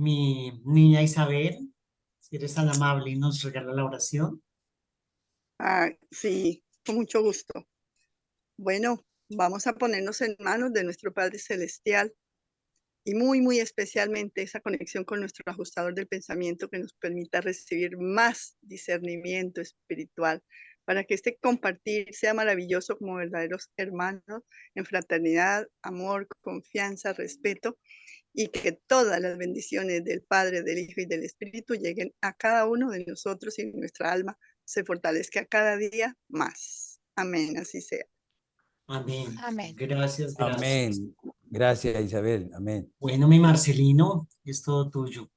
Mi niña Isabel, si eres tan amable y nos regala la oración. Ah, sí, con mucho gusto. Bueno, vamos a ponernos en manos de nuestro Padre Celestial y muy especialmente esa conexión con nuestro ajustador del pensamiento que nos permita recibir más discernimiento espiritual para que este compartir sea maravilloso como verdaderos hermanos en fraternidad, amor, confianza, respeto, y que todas las bendiciones del Padre, del Hijo y del Espíritu lleguen a cada uno de nosotros y nuestra alma se fortalezca cada día más. Amén, así sea. Amén. Amén. Gracias, gracias. Amén. Gracias, Isabel. Amén. Bueno, mi Marcelino, es todo tuyo.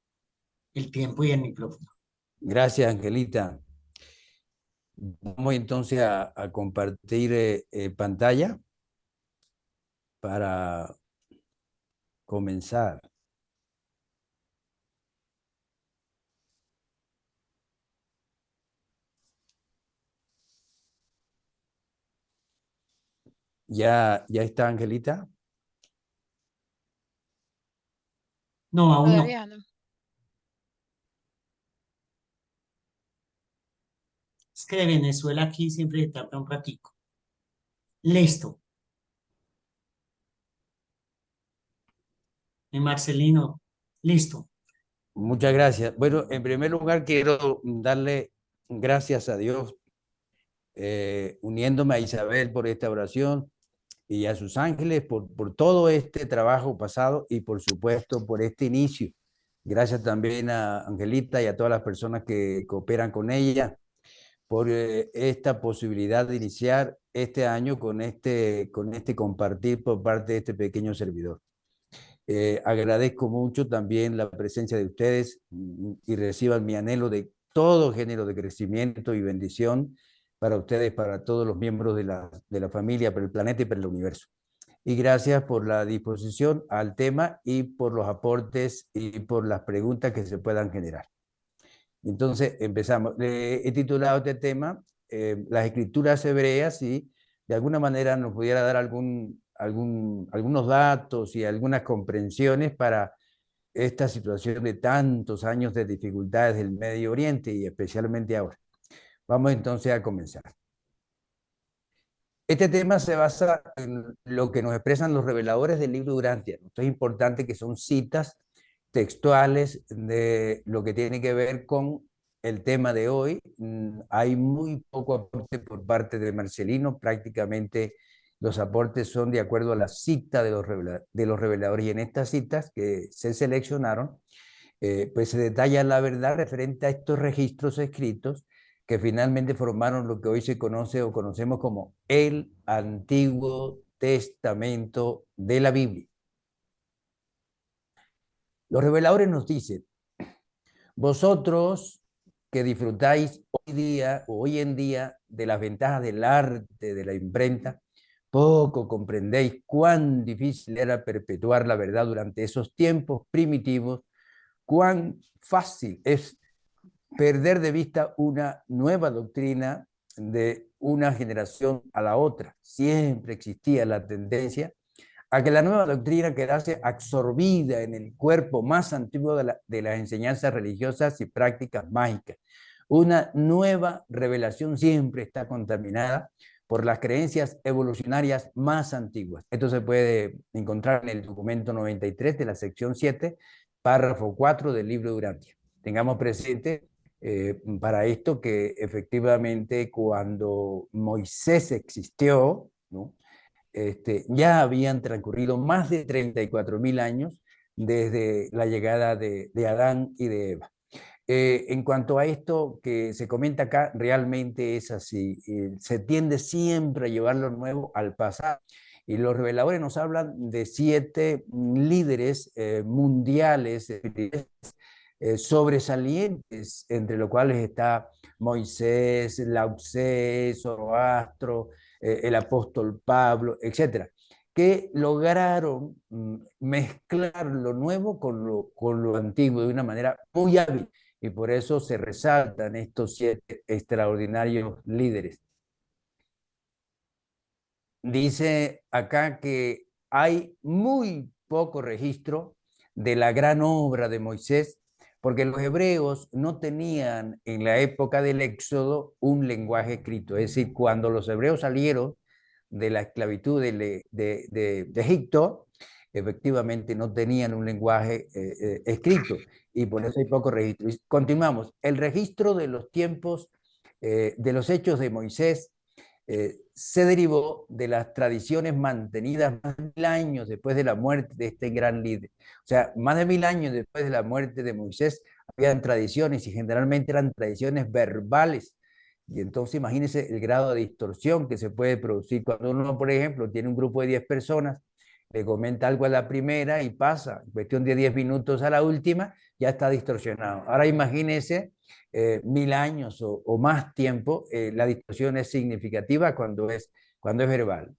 El tiempo y el micrófono. Gracias, Angelita. Vamos entonces a compartir pantalla para comenzar. ¿Ya está, Angelita? No, aún no. Todavía no. Es que de Venezuela aquí siempre se tarda un ratico. Listo. Mi Marcelino, listo. Muchas gracias. Bueno, en primer lugar quiero darle gracias a Dios, uniéndome a Isabel por esta oración y a sus ángeles por todo este trabajo pasado y por supuesto por este inicio. Gracias también a Angelita y a todas las personas que cooperan con ella por esta posibilidad de iniciar este año con este compartir por parte de este pequeño servidor. Agradezco mucho también la presencia de ustedes y reciban mi anhelo de todo género de crecimiento y bendición para ustedes, para todos los miembros de la familia, para el planeta y para el universo. Y gracias por la disposición al tema y por los aportes y por las preguntas que se puedan generar. Entonces, empezamos. He titulado este tema, las escrituras hebreas, y de alguna manera nos pudiera dar algunos datos y algunas comprensiones para esta situación de tantos años de dificultades del Medio Oriente y especialmente ahora. Vamos entonces a comenzar. Este tema se basa en lo que nos expresan los reveladores del libro Urantia. Esto es importante, que son citas textuales de lo que tiene que ver con el tema de hoy. Hay muy poco aporte por parte de Marcelino, prácticamente los aportes son de acuerdo a la cita de los reveladores, y en estas citas que se seleccionaron, pues se detalla la verdad referente a estos registros escritos que finalmente formaron lo que hoy se conoce o conocemos como el Antiguo Testamento de la Biblia. Los reveladores nos dicen: vosotros que disfrutáis hoy en día de las ventajas del arte, de la imprenta, poco comprendéis cuán difícil era perpetuar la verdad durante esos tiempos primitivos, cuán fácil es perder de vista una nueva doctrina de una generación a la otra. Siempre existía la tendencia a que la nueva doctrina quedase absorbida en el cuerpo más antiguo de las enseñanzas religiosas y prácticas mágicas. Una nueva revelación siempre está contaminada por las creencias evolucionarias más antiguas. Esto se puede encontrar en el documento 93 de la sección 7, párrafo 4 del libro de Urantia. Tengamos presente para esto que efectivamente cuando Moisés existió, ¿no? Ya habían transcurrido más de 34.000 años desde la llegada de Adán y de Eva. En cuanto a esto que se comenta acá, realmente es así. Se tiende siempre a llevar lo nuevo al pasado. Y los reveladores nos hablan de 7 líderes mundiales sobresalientes, entre los cuales está Moisés, Lao Tse, Zoroastro, el apóstol Pablo, etcétera, que lograron mezclar lo nuevo con lo antiguo de una manera muy hábil, y por eso se resaltan estos 7 extraordinarios líderes. Dice acá que hay muy poco registro de la gran obra de Moisés, porque los hebreos no tenían en la época del Éxodo un lenguaje escrito. Es decir, cuando los hebreos salieron de la esclavitud de Egipto, efectivamente no tenían un lenguaje escrito y por eso hay poco registro. Continuamos. El registro de los tiempos, de los hechos de Moisés, se derivó de las tradiciones mantenidas más de 1000 años después de la muerte de este gran líder. O sea, más de 1000 años después de la muerte de Moisés, habían tradiciones y generalmente eran tradiciones verbales. Y entonces imagínense el grado de distorsión que se puede producir cuando uno, por ejemplo, tiene un grupo de 10 personas, le comenta algo a la primera y pasa, en cuestión de 10 minutos a la última, ya está distorsionado. Ahora imagínense 1000 años o más tiempo, la distorsión es significativa cuando es verbal.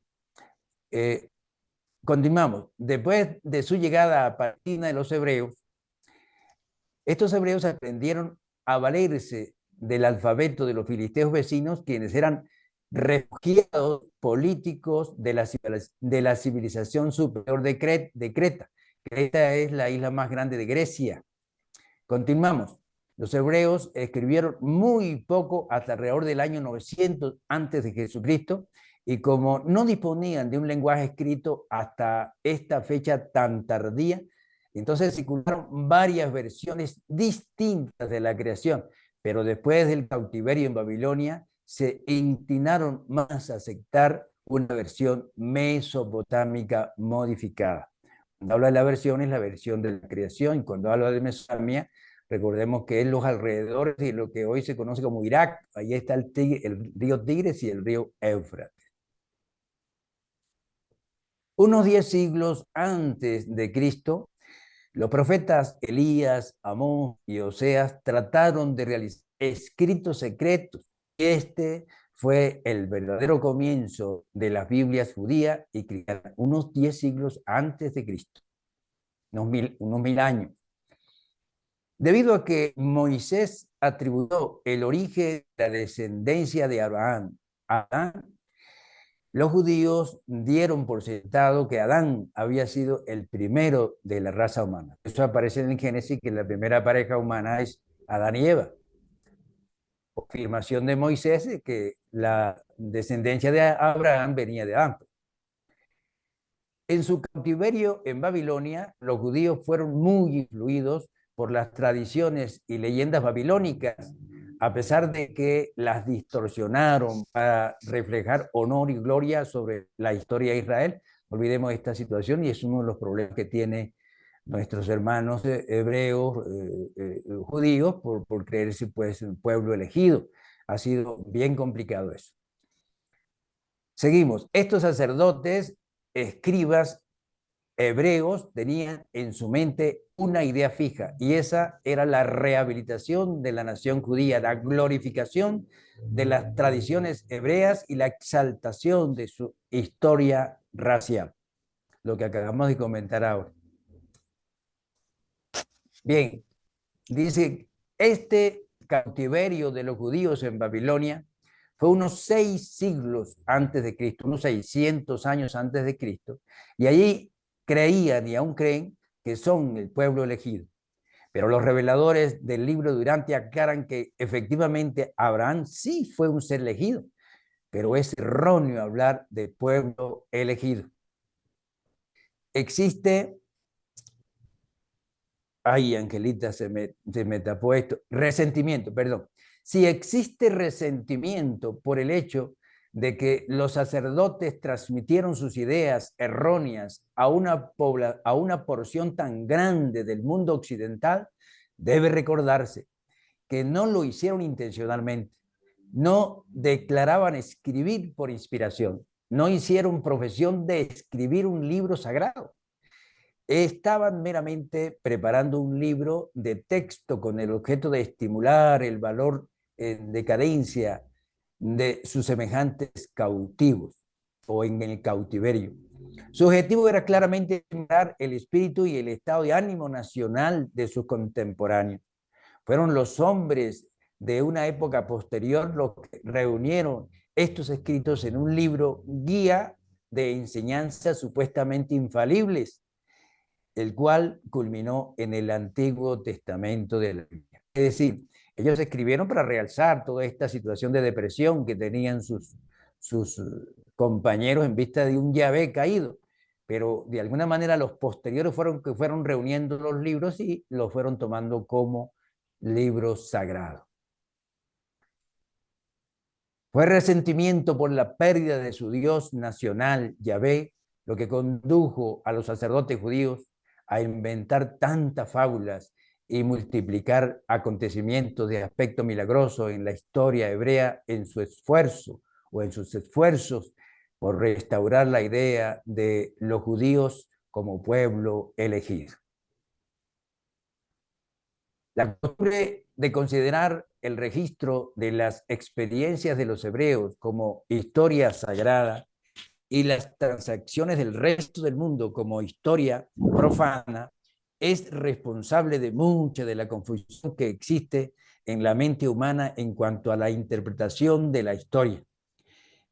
Continuamos. Después de su llegada a Palestina de los hebreos, estos hebreos aprendieron a valerse del alfabeto de los filisteos vecinos, quienes eran refugiados políticos de la civilización superior de Creta. Creta es la isla más grande de Grecia. Continuamos. Los hebreos escribieron muy poco hasta alrededor del año 900 antes de Jesucristo, y como no disponían de un lenguaje escrito hasta esta fecha tan tardía, entonces circularon varias versiones distintas de la creación, pero después del cautiverio en Babilonia se inclinaron más a aceptar una versión mesopotámica modificada. Cuando habla de la versión, es la versión de la creación, y cuando habla de Mesopotamia, recordemos que es los alrededores de lo que hoy se conoce como Irak. Ahí está el río Tigres y el río Éufrates. Unos 10 siglos antes de Cristo, los profetas Elías, Amós y Oseas trataron de realizar escritos secretos. Este fue el verdadero comienzo de las Biblias judías y cristianas, unos 10 siglos antes de Cristo, unos 1000 años. Debido a que Moisés atribuyó el origen de la descendencia de Abraham a Adán, los judíos dieron por sentado que Adán había sido el primero de la raza humana. Eso aparece en el Génesis, que la primera pareja humana es Adán y Eva. Afirmación de Moisés de que la descendencia de Abraham venía de Adán. En su cautiverio en Babilonia, los judíos fueron muy influidos por las tradiciones y leyendas babilónicas, a pesar de que las distorsionaron para reflejar honor y gloria sobre la historia de Israel. No olvidemos esta situación, y es uno de los problemas que tienen nuestros hermanos hebreos, judíos, por creerse pues un pueblo elegido. Ha sido bien complicado eso. Seguimos. Estos sacerdotes, escribas hebreos, tenían en su mente una idea fija, y esa era la rehabilitación de la nación judía, la glorificación de las tradiciones hebreas y la exaltación de su historia racial, lo que acabamos de comentar ahora. Bien, dice, este cautiverio de los judíos en Babilonia fue unos 6 siglos antes de Cristo, unos 600 años antes de Cristo, y allí creían y aún creen que son el pueblo elegido. Pero los reveladores del libro de Durante aclaran que efectivamente Abraham sí fue un ser elegido, pero es erróneo hablar de pueblo elegido. Existe, ay, Angelita, se me tapó esto, resentimiento, perdón. Si existe resentimiento por el hecho de que los sacerdotes transmitieron sus ideas erróneas a una porción tan grande del mundo occidental, debe recordarse que no lo hicieron intencionalmente, no declaraban escribir por inspiración, no hicieron profesión de escribir un libro sagrado. Estaban meramente preparando un libro de texto con el objeto de estimular el valor en decadencia de sus semejantes cautivos o en el cautiverio. Su objetivo era claramente estimular el espíritu y el estado de ánimo nacional de sus contemporáneos. Fueron los hombres de una época posterior los que reunieron estos escritos en un libro guía de enseñanzas supuestamente infalibles, el cual culminó en el Antiguo Testamento de la Biblia. Es decir, ellos escribieron para realzar toda esta situación de depresión que tenían sus compañeros en vista de un Yahvé caído, pero de alguna manera los posteriores fueron reuniendo los libros y los fueron tomando como libros sagrados. Fue resentimiento por la pérdida de su Dios nacional, Yahvé, lo que condujo a los sacerdotes judíos a inventar tantas fábulas y multiplicar acontecimientos de aspecto milagroso en la historia hebrea en sus esfuerzos por restaurar la idea de los judíos como pueblo elegido. La costumbre de considerar el registro de las experiencias de los hebreos como historia sagrada y las transacciones del resto del mundo como historia profana es responsable de mucha de la confusión que existe en la mente humana en cuanto a la interpretación de la historia.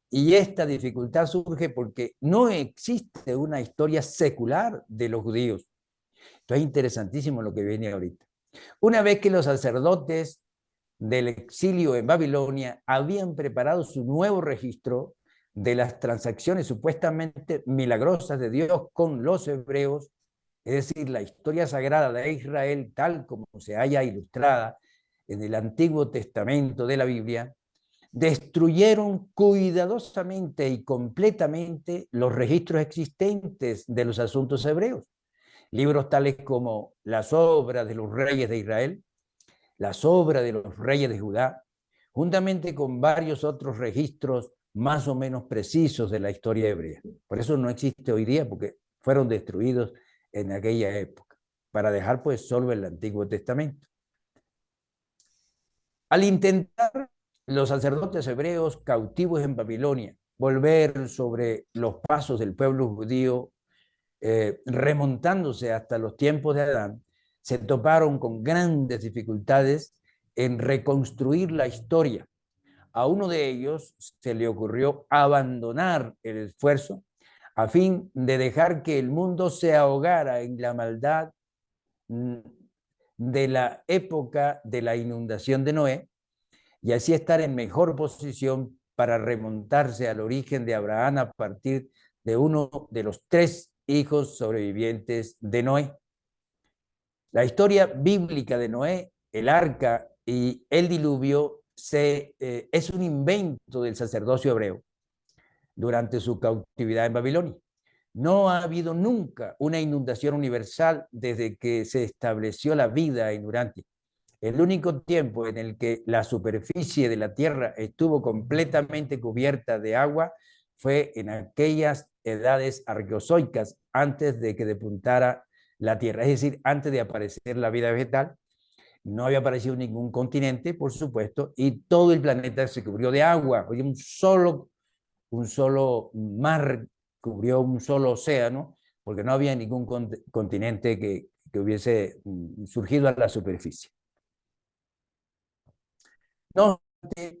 Y esta dificultad surge porque no existe una historia secular de los judíos. Esto es interesantísimo lo que viene ahorita. Una vez que los sacerdotes del exilio en Babilonia habían preparado su nuevo registro de las transacciones supuestamente milagrosas de Dios con los hebreos, es decir, la historia sagrada de Israel tal como se halla ilustrada en el Antiguo Testamento de la Biblia, destruyeron cuidadosamente y completamente los registros existentes de los asuntos hebreos. Libros tales como las obras de los reyes de Israel, las obras de los reyes de Judá, juntamente con varios otros registros más o menos precisos de la historia hebrea. Por eso no existe hoy día, porque fueron destruidos en aquella época, para dejar pues solo el Antiguo Testamento. Al intentar los sacerdotes hebreos cautivos en Babilonia volver sobre los pasos del pueblo judío, remontándose hasta los tiempos de Adán, se toparon con grandes dificultades en reconstruir la historia. A uno de ellos se le ocurrió abandonar el esfuerzo a fin de dejar que el mundo se ahogara en la maldad de la época de la inundación de Noé y así estar en mejor posición para remontarse al origen de Abraham a partir de uno de los 3 hijos sobrevivientes de Noé. La historia bíblica de Noé, el arca y el diluvio es un invento del sacerdocio hebreo durante su cautividad en Babilonia. No ha habido nunca una inundación universal desde que se estableció la vida en Urantia. El único tiempo en el que la superficie de la tierra estuvo completamente cubierta de agua fue en aquellas edades arqueozoicas, antes de que despuntara la tierra, es decir, antes de aparecer la vida vegetal. No había aparecido ningún continente, por supuesto, y todo el planeta se cubrió de agua. Hoy un solo mar cubrió un solo océano, porque no había ningún continente que hubiese surgido a la superficie. No obstante,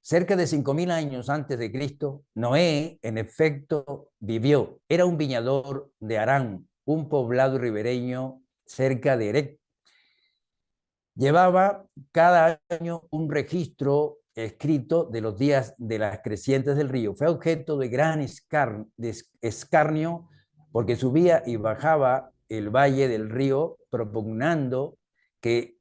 cerca de 5.000 años antes de Cristo, Noé, en efecto, vivió. Era un viñador de Harán, un poblado ribereño cerca de Erech. Llevaba cada año un registro escrito de los días de las crecientes del río. Fue objeto de gran escarnio porque subía y bajaba el valle del río propugnando que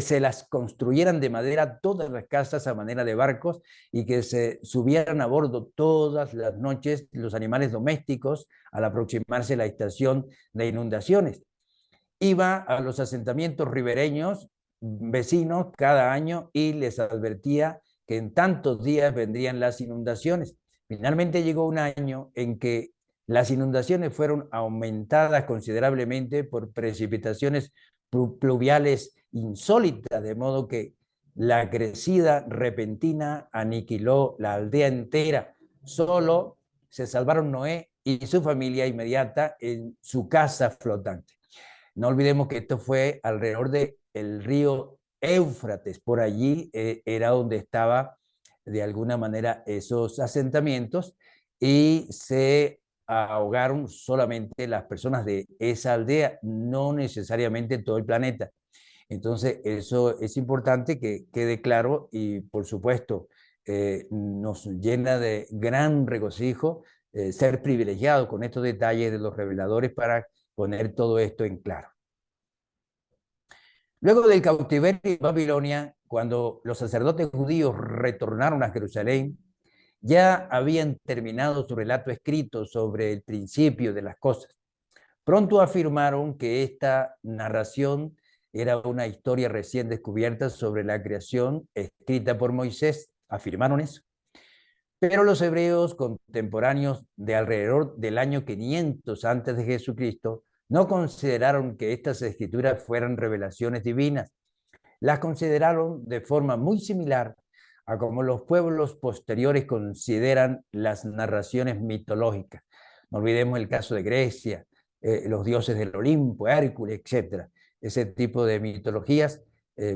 se las construyeran de madera todas las casas a manera de barcos y que se subieran a bordo todas las noches los animales domésticos al aproximarse la estación de inundaciones. Iba a los asentamientos ribereños vecinos cada año y les advertía que en tantos días vendrían las inundaciones. Finalmente llegó un año en que las inundaciones fueron aumentadas considerablemente por precipitaciones pluviales insólitas, de modo que la crecida repentina aniquiló la aldea entera. Solo se salvaron Noé y su familia inmediata en su casa flotante. No olvidemos que esto fue alrededor del río Éufrates, por allí era donde estaba de alguna manera esos asentamientos y se ahogaron solamente las personas de esa aldea, no necesariamente todo el planeta. Entonces, eso es importante que quede claro y, por supuesto, nos llena de gran regocijo ser privilegiados con estos detalles de los reveladores para poner todo esto en claro. Luego del cautiverio en Babilonia, cuando los sacerdotes judíos retornaron a Jerusalén, ya habían terminado su relato escrito sobre el principio de las cosas. Pronto afirmaron que esta narración era una historia recién descubierta sobre la creación escrita por Moisés. Afirmaron eso. Pero los hebreos contemporáneos de alrededor del año 500 antes de Jesucristo no consideraron que estas escrituras fueran revelaciones divinas. Las consideraron de forma muy similar a como los pueblos posteriores consideran las narraciones mitológicas. No olvidemos el caso de Grecia, los dioses del Olimpo, Hércules, etc. Ese tipo de mitologías,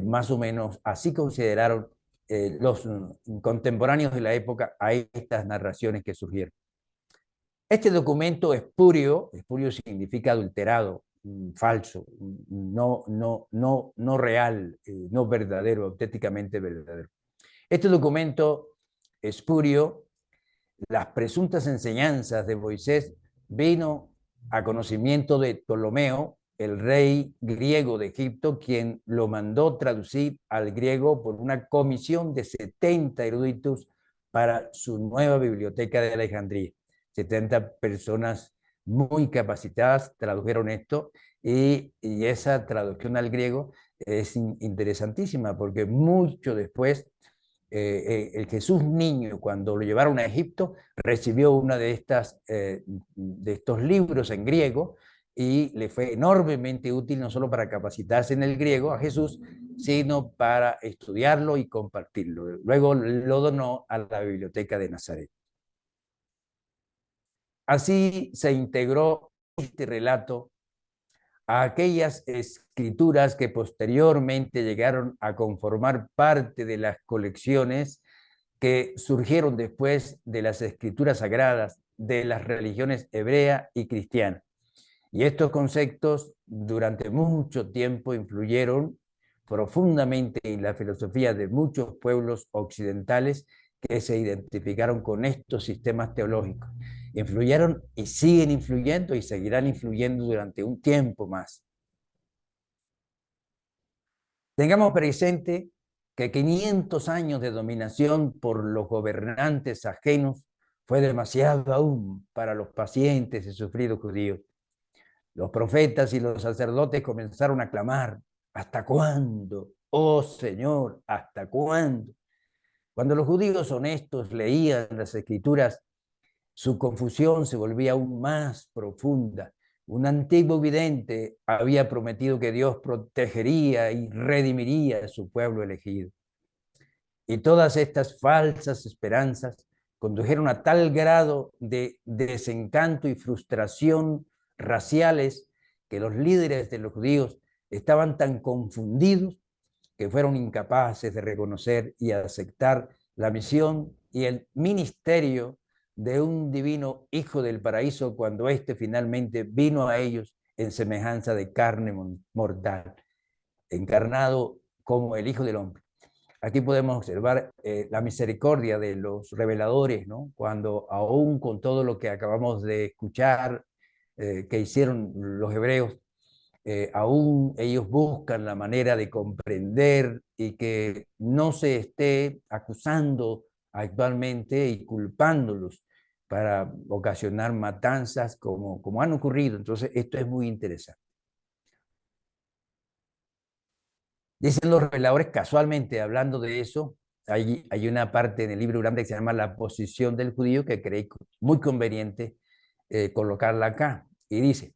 más o menos así consideraron los contemporáneos de la época a estas narraciones que surgieron. Este documento espurio significa adulterado, falso, no real, no verdadero, auténticamente verdadero. Este documento espurio, las presuntas enseñanzas de Moisés, vino a conocimiento de Ptolomeo, el rey griego de Egipto, quien lo mandó traducir al griego por una comisión de 70 eruditos para su nueva biblioteca de Alejandría. 70 personas muy capacitadas tradujeron esto y esa traducción al griego es interesantísima porque mucho después el Jesús niño, cuando lo llevaron a Egipto, recibió uno de estos libros en griego y le fue enormemente útil no solo para capacitarse en el griego a Jesús, sino para estudiarlo y compartirlo. Luego lo donó a la biblioteca de Nazaret. Así se integró este relato a aquellas escrituras que posteriormente llegaron a conformar parte de las colecciones que surgieron después de las escrituras sagradas de las religiones hebrea y cristiana. Y estos conceptos durante mucho tiempo influyeron profundamente en la filosofía de muchos pueblos occidentales que se identificaron con estos sistemas teológicos. Influyeron y siguen influyendo y seguirán influyendo durante un tiempo más. Tengamos presente que 500 años de dominación por los gobernantes ajenos fue demasiado aún para los pacientes y sufridos judíos. Los profetas y los sacerdotes comenzaron a clamar: ¿hasta cuándo, oh Señor, hasta cuándo? Cuando los judíos honestos leían las escrituras, su confusión se volvía aún más profunda. Un antiguo vidente había prometido que Dios protegería y redimiría a su pueblo elegido. Y todas estas falsas esperanzas condujeron a tal grado de desencanto y frustración raciales que los líderes de los judíos estaban tan confundidos que fueron incapaces de reconocer y aceptar la misión y el ministerio de un divino Hijo del Paraíso cuando éste finalmente vino a ellos en semejanza de carne mortal, encarnado como el Hijo del Hombre. Aquí podemos observar la misericordia de los reveladores, ¿no? Cuando aún con todo lo que acabamos de escuchar que hicieron los hebreos, aún ellos buscan la manera de comprender y que no se esté acusando actualmente y culpándolos para ocasionar matanzas como han ocurrido. Entonces, esto es muy interesante. Dicen los reveladores, casualmente, hablando de eso, hay una parte en el libro grande que se llama La posición del judío, que creí muy conveniente colocarla acá. Y dice: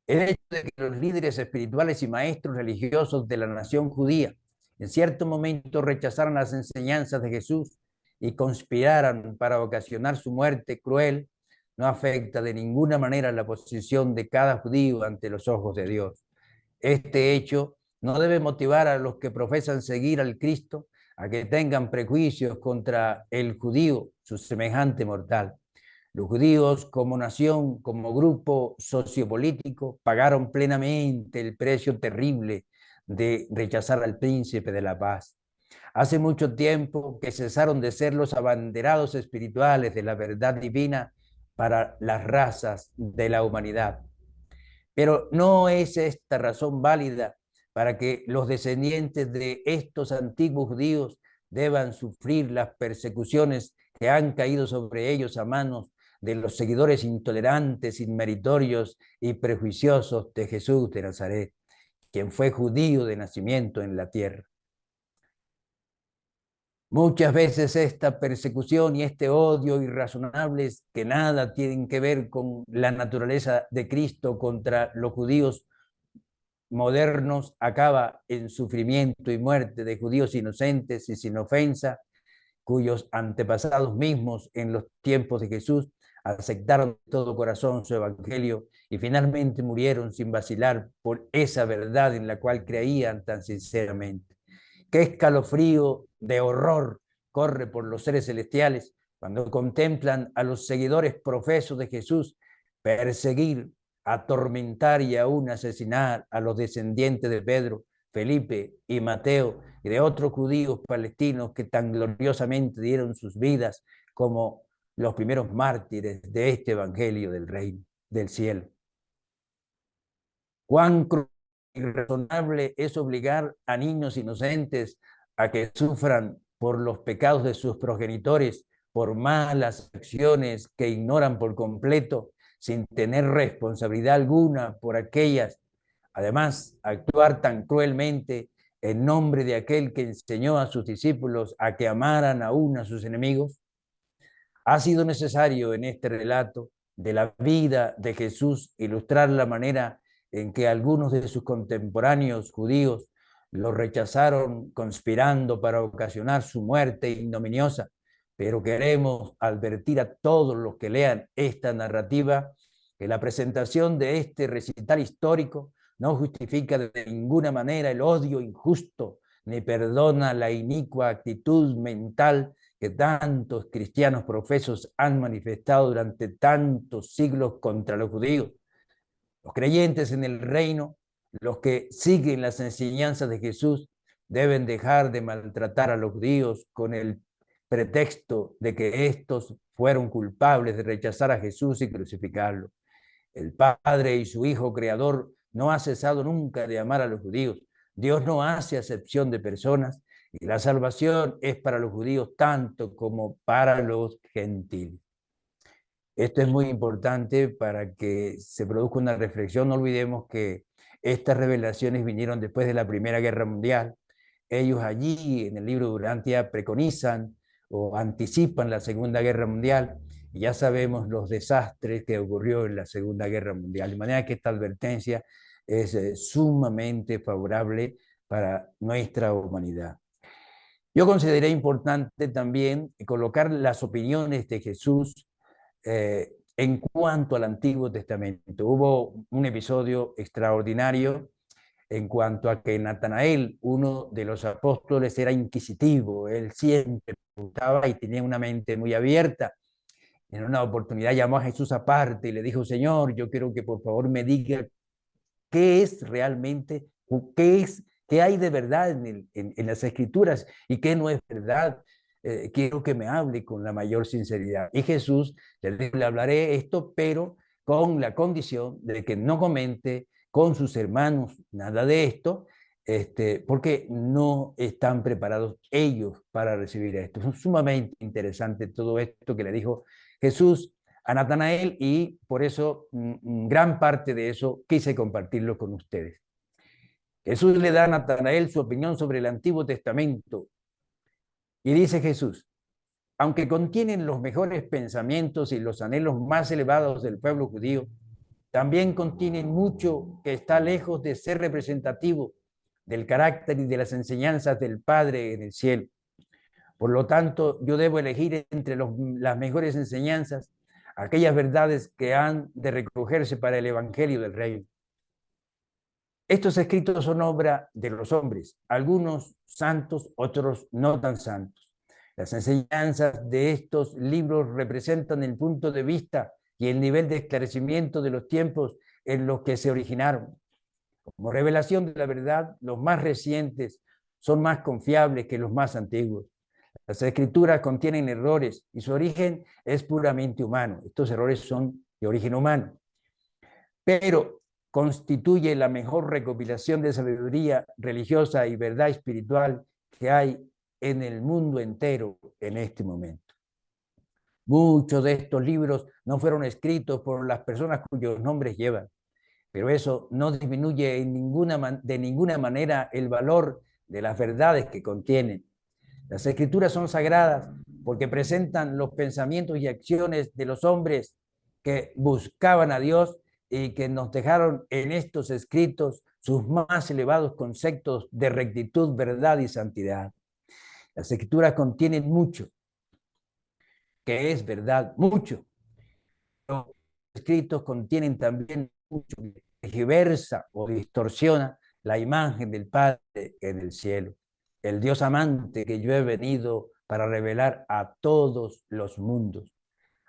el hecho de que los líderes espirituales y maestros religiosos de la nación judía en cierto momento rechazaran las enseñanzas de Jesús y conspiraran para ocasionar su muerte cruel, no afecta de ninguna manera la posición de cada judío ante los ojos de Dios. Este hecho no debe motivar a los que profesan seguir al Cristo a que tengan prejuicios contra el judío, su semejante mortal. Los judíos como nación, como grupo sociopolítico, pagaron plenamente el precio terrible de rechazar al príncipe de la paz. Hace mucho tiempo que cesaron de ser los abanderados espirituales de la verdad divina para las razas de la humanidad. Pero no es esta razón válida para que los descendientes de estos antiguos judíos deban sufrir las persecuciones que han caído sobre ellos a manos de los seguidores intolerantes, inmeritorios y prejuiciosos de Jesús de Nazaret, quien fue judío de nacimiento en la tierra. Muchas veces esta persecución y este odio irrazonables que nada tienen que ver con la naturaleza de Cristo contra los judíos modernos acaba en sufrimiento y muerte de judíos inocentes y sin ofensa, cuyos antepasados mismos en los tiempos de Jesús aceptaron de todo corazón su evangelio y finalmente murieron sin vacilar por esa verdad en la cual creían tan sinceramente. Qué escalofrío de horror corre por los seres celestiales cuando contemplan a los seguidores profesos de Jesús perseguir, atormentar y aún asesinar a los descendientes de Pedro, Felipe y Mateo y de otros judíos palestinos que tan gloriosamente dieron sus vidas como los primeros mártires de este evangelio del reino del cielo. Cuán irrazonable es obligar a niños inocentes a que sufran por los pecados de sus progenitores, por malas acciones que ignoran por completo, sin tener responsabilidad alguna por aquellas. Además, actuar tan cruelmente en nombre de aquel que enseñó a sus discípulos a que amaran aún a sus enemigos. Ha sido necesario en este relato de la vida de Jesús ilustrar la manera en que algunos de sus contemporáneos judíos lo rechazaron conspirando para ocasionar su muerte ignominiosa, pero queremos advertir a todos los que lean esta narrativa que la presentación de este recital histórico no justifica de ninguna manera el odio injusto, ni perdona la inicua actitud mental que tantos cristianos profesos han manifestado durante tantos siglos contra los judíos. Los creyentes en el reino, los que siguen las enseñanzas de Jesús, deben dejar de maltratar a los judíos con el pretexto de que estos fueron culpables de rechazar a Jesús y crucificarlo. El Padre y su Hijo Creador no ha cesado nunca de amar a los judíos. Dios no hace acepción de personas y la salvación es para los judíos tanto como para los gentiles. Esto es muy importante para que se produzca una reflexión. No olvidemos que estas revelaciones vinieron después de la Primera Guerra Mundial. Ellos allí en el libro de Urantia preconizan o anticipan la Segunda Guerra Mundial y ya sabemos los desastres que ocurrió en la Segunda Guerra Mundial. De manera que esta advertencia es sumamente favorable para nuestra humanidad. Yo consideré importante también colocar las opiniones de Jesús en cuanto al Antiguo Testamento. Hubo un episodio extraordinario en cuanto a que Natanael, uno de los apóstoles, era inquisitivo. Él siempre preguntaba y tenía una mente muy abierta. En una oportunidad llamó a Jesús aparte y le dijo: Señor, yo quiero que por favor me diga qué es realmente, qué hay de verdad en las Escrituras y qué no es verdad. Quiero que me hable con la mayor sinceridad. Y Jesús le dijo: le hablaré esto, pero con la condición de que no comente con sus hermanos nada de esto, porque no están preparados ellos para recibir esto. Es sumamente interesante todo esto que le dijo Jesús a Natanael y por eso gran parte de eso quise compartirlo con ustedes. Jesús le da a Natanael su opinión sobre el Antiguo Testamento y dice Jesús: aunque contienen los mejores pensamientos y los anhelos más elevados del pueblo judío, también contienen mucho que está lejos de ser representativo del carácter y de las enseñanzas del Padre en el cielo. Por lo tanto, yo debo elegir entre las mejores enseñanzas aquellas verdades que han de recogerse para el Evangelio del Reino. Estos escritos son obra de los hombres, algunos santos, otros no tan santos. Las enseñanzas de estos libros representan el punto de vista y el nivel de esclarecimiento de los tiempos en los que se originaron. Como revelación de la verdad, los más recientes son más confiables que los más antiguos. Las escrituras contienen errores y su origen es puramente humano. Estos errores son de origen humano, pero constituye la mejor recopilación de sabiduría religiosa y verdad espiritual que hay en el mundo entero en este momento. Muchos de estos libros no fueron escritos por las personas cuyos nombres llevan, pero eso no disminuye de ninguna manera el valor de las verdades que contienen. Las escrituras son sagradas porque presentan los pensamientos y acciones de los hombres que buscaban a Dios y que nos dejaron en estos escritos sus más elevados conceptos de rectitud, verdad y santidad. Las escrituras contienen mucho, que es verdad, mucho. Los escritos contienen también mucho que tergiversa o distorsiona la imagen del Padre en el cielo, el Dios amante que yo he venido para revelar a todos los mundos.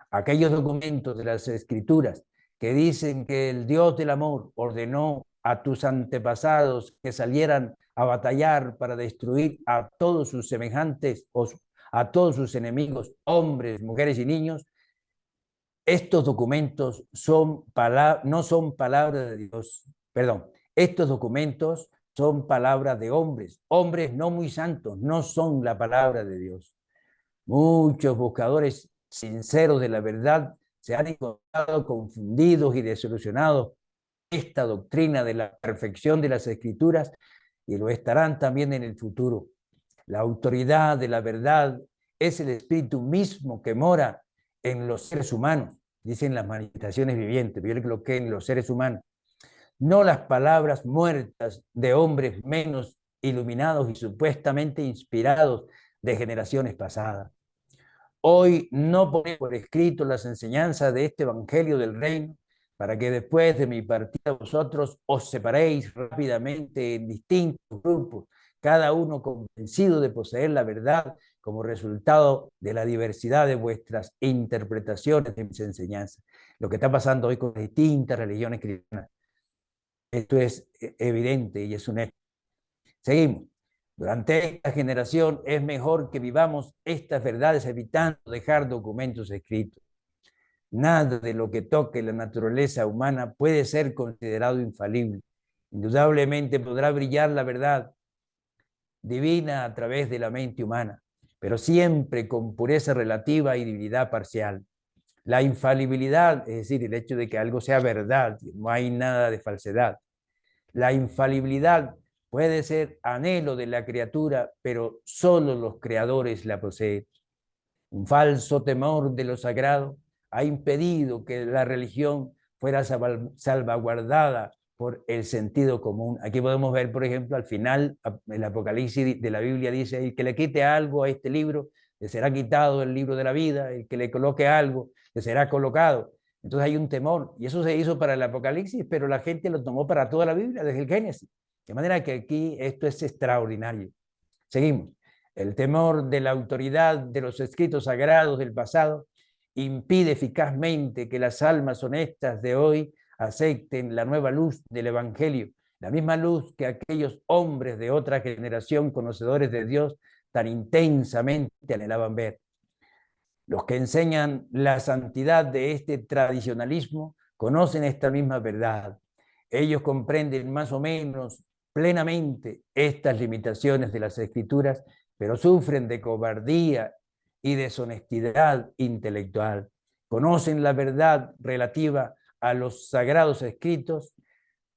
Aquellos documentos de las Escrituras que dicen que el Dios del amor ordenó a tus antepasados que salieran a batallar para destruir a todos sus semejantes o a todos sus enemigos, hombres, mujeres y niños. Estos documentos no son palabras de Dios, perdón, estos documentos son palabras de hombres, hombres no muy santos, no son la palabra de Dios. Muchos buscadores sinceros de la verdad se han encontrado confundidos y desilusionados con esta doctrina de la perfección de las Escrituras y lo estarán también en el futuro. La autoridad de la verdad es el Espíritu mismo que mora en los seres humanos, dicen las manifestaciones vivientes, yo lo que en los seres humanos, no las palabras muertas de hombres menos iluminados y supuestamente inspirados de generaciones pasadas. Hoy no ponemos por escrito las enseñanzas de este Evangelio del Reino, para que después de mi partida vosotros os separéis rápidamente en distintos grupos, cada uno convencido de poseer la verdad como resultado de la diversidad de vuestras interpretaciones de mis enseñanzas. Lo que está pasando hoy con las distintas religiones cristianas. Esto es evidente y es un hecho. Seguimos. Durante esta generación es mejor que vivamos estas verdades evitando dejar documentos escritos. Nada de lo que toque la naturaleza humana puede ser considerado infalible. Indudablemente podrá brillar la verdad divina a través de la mente humana, pero siempre con pureza relativa y divinidad parcial. La infalibilidad, es decir, el hecho de que algo sea verdad, no hay nada de falsedad. La infalibilidad puede ser anhelo de la criatura, pero solo los creadores la poseen. Un falso temor de lo sagrado ha impedido que la religión fuera salvaguardada por el sentido común. Aquí podemos ver, por ejemplo, al final, el Apocalipsis de la Biblia dice, el que le quite algo a este libro, le será quitado el libro de la vida, el que le coloque algo, le será colocado. Entonces hay un temor, y eso se hizo para el Apocalipsis, pero la gente lo tomó para toda la Biblia, desde el Génesis. De manera que aquí esto es extraordinario. Seguimos. El temor de la autoridad de los escritos sagrados del pasado impide eficazmente que las almas honestas de hoy acepten la nueva luz del Evangelio, la misma luz que aquellos hombres de otra generación conocedores de Dios tan intensamente anhelaban ver. Los que enseñan la santidad de este tradicionalismo conocen esta misma verdad. Ellos comprenden más o menos plenamente estas limitaciones de las Escrituras, pero sufren de cobardía y deshonestidad intelectual. Conocen la verdad relativa a los sagrados escritos,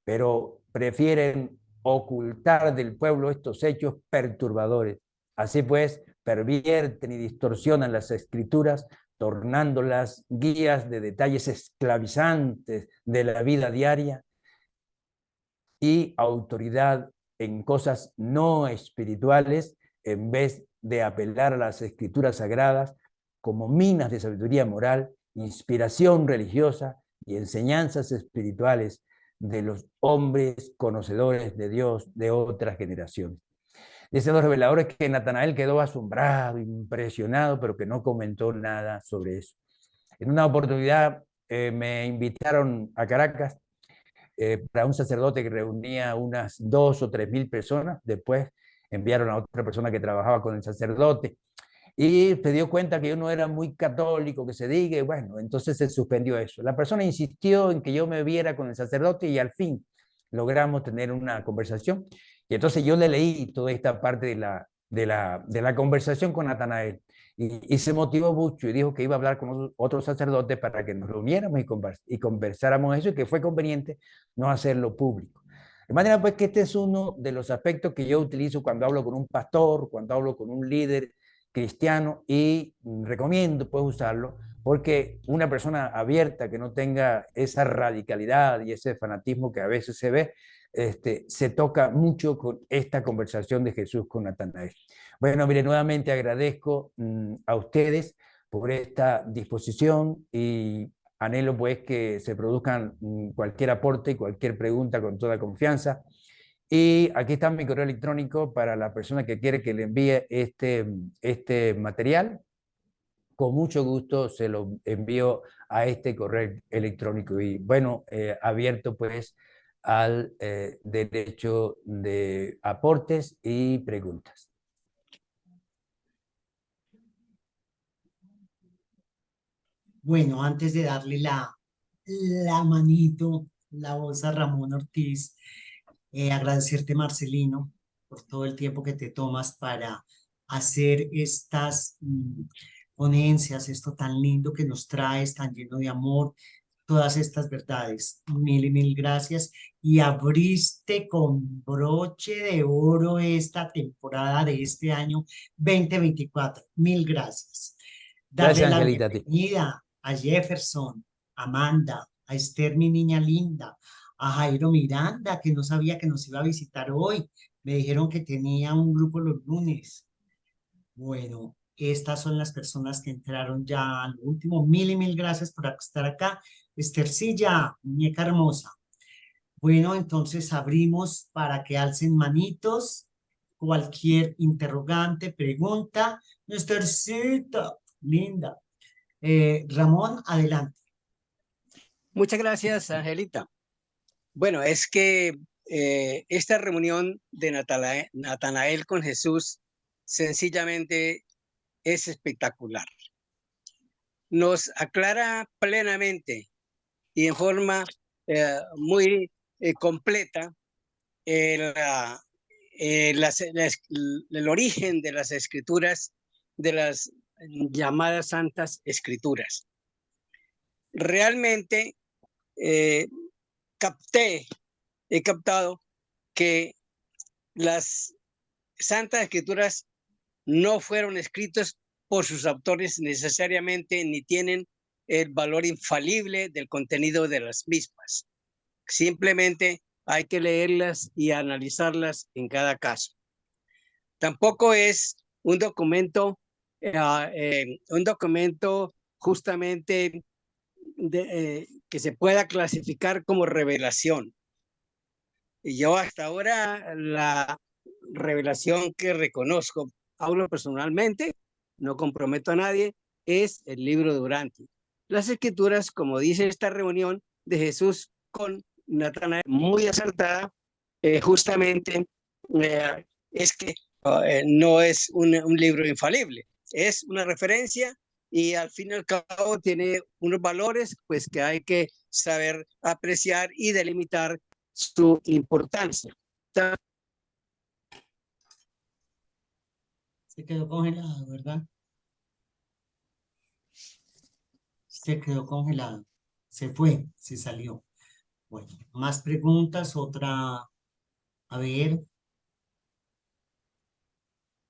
pero prefieren ocultar del pueblo estos hechos perturbadores. Así pues, pervierten y distorsionan las Escrituras, tornándolas guías de detalles esclavizantes de la vida diaria y autoridad en cosas no espirituales, en vez de apelar a las Escrituras sagradas como minas de sabiduría moral, inspiración religiosa y enseñanzas espirituales de los hombres conocedores de Dios de otras generaciones. Dicen los reveladores que Natanael quedó asombrado, impresionado, pero que no comentó nada sobre eso. En una oportunidad me invitaron a Caracas para un sacerdote que reunía unas 2.000 o 3.000 personas. Después enviaron a otra persona que trabajaba con el sacerdote y se dio cuenta que yo no era muy católico, que se diga, y bueno, entonces se suspendió eso. La persona insistió en que yo me viera con el sacerdote y al fin logramos tener una conversación. Y entonces yo le leí toda esta parte de la conversación con Natanael y se motivó mucho y dijo que iba a hablar con otro sacerdote para que nos reuniéramos y conversáramos eso y que fue conveniente no hacerlo público. De manera pues que este es uno de los aspectos que yo utilizo cuando hablo con un pastor, cuando hablo con un líder cristiano y recomiendo pues usarlo porque una persona abierta que no tenga esa radicalidad y ese fanatismo que a veces se ve, se toca mucho con esta conversación de Jesús con Natanael. Bueno, mire, nuevamente agradezco a ustedes por esta disposición y anhelo pues que se produzcan cualquier aporte y cualquier pregunta con toda confianza. Y aquí está mi correo electrónico para la persona que quiere que le envíe este material. Con mucho gusto se lo envío a este correo electrónico y bueno, abierto pues al derecho de aportes y preguntas. Bueno, antes de darle la manito, la voz a Ramón Ortiz, agradecerte, Marcelino, por todo el tiempo que te tomas para hacer estas ponencias, esto tan lindo que nos traes, tan lleno de amor, todas estas verdades. Mil y mil gracias. Y abriste con broche de oro esta temporada de este año 2024. Mil gracias. Darle Gracias, la Angelita, a ti. bienvenida a Jefferson, a Amanda, a Esther, mi niña linda, a Jairo Miranda, que no sabía que nos iba a visitar hoy. Me dijeron que tenía un grupo los lunes. Bueno, estas son las personas que entraron ya al último. Mil y mil gracias por estar acá. Estercilla, muñeca hermosa. Bueno, entonces abrimos para que alcen manitos. Cualquier interrogante, pregunta. Estercita, linda. Ramón, adelante. Muchas gracias, Angelita. Bueno, es que esta reunión de Natanael con Jesús sencillamente es espectacular. Nos aclara plenamente y en forma muy completa el origen de las escrituras, de las llamadas Santas Escrituras. Realmente he captado que las Santas Escrituras no fueron escritas por sus autores necesariamente, ni tienen el valor infalible del contenido de las mismas. Simplemente hay que leerlas y analizarlas en cada caso. Tampoco es un documento justamente que se pueda clasificar como revelación. Y yo hasta ahora la revelación que reconozco, hablo personalmente, no comprometo a nadie, es el libro de Urantia. Las escrituras, como dice esta reunión de Jesús con Natanael, muy acertada, justamente es que no es un libro infalible, es una referencia y al fin y al cabo tiene unos valores pues que hay que saber apreciar y delimitar su importancia. Se quedó congelado, ¿verdad? Se quedó congelado. Se fue, se salió. Bueno, más preguntas, otra. A ver.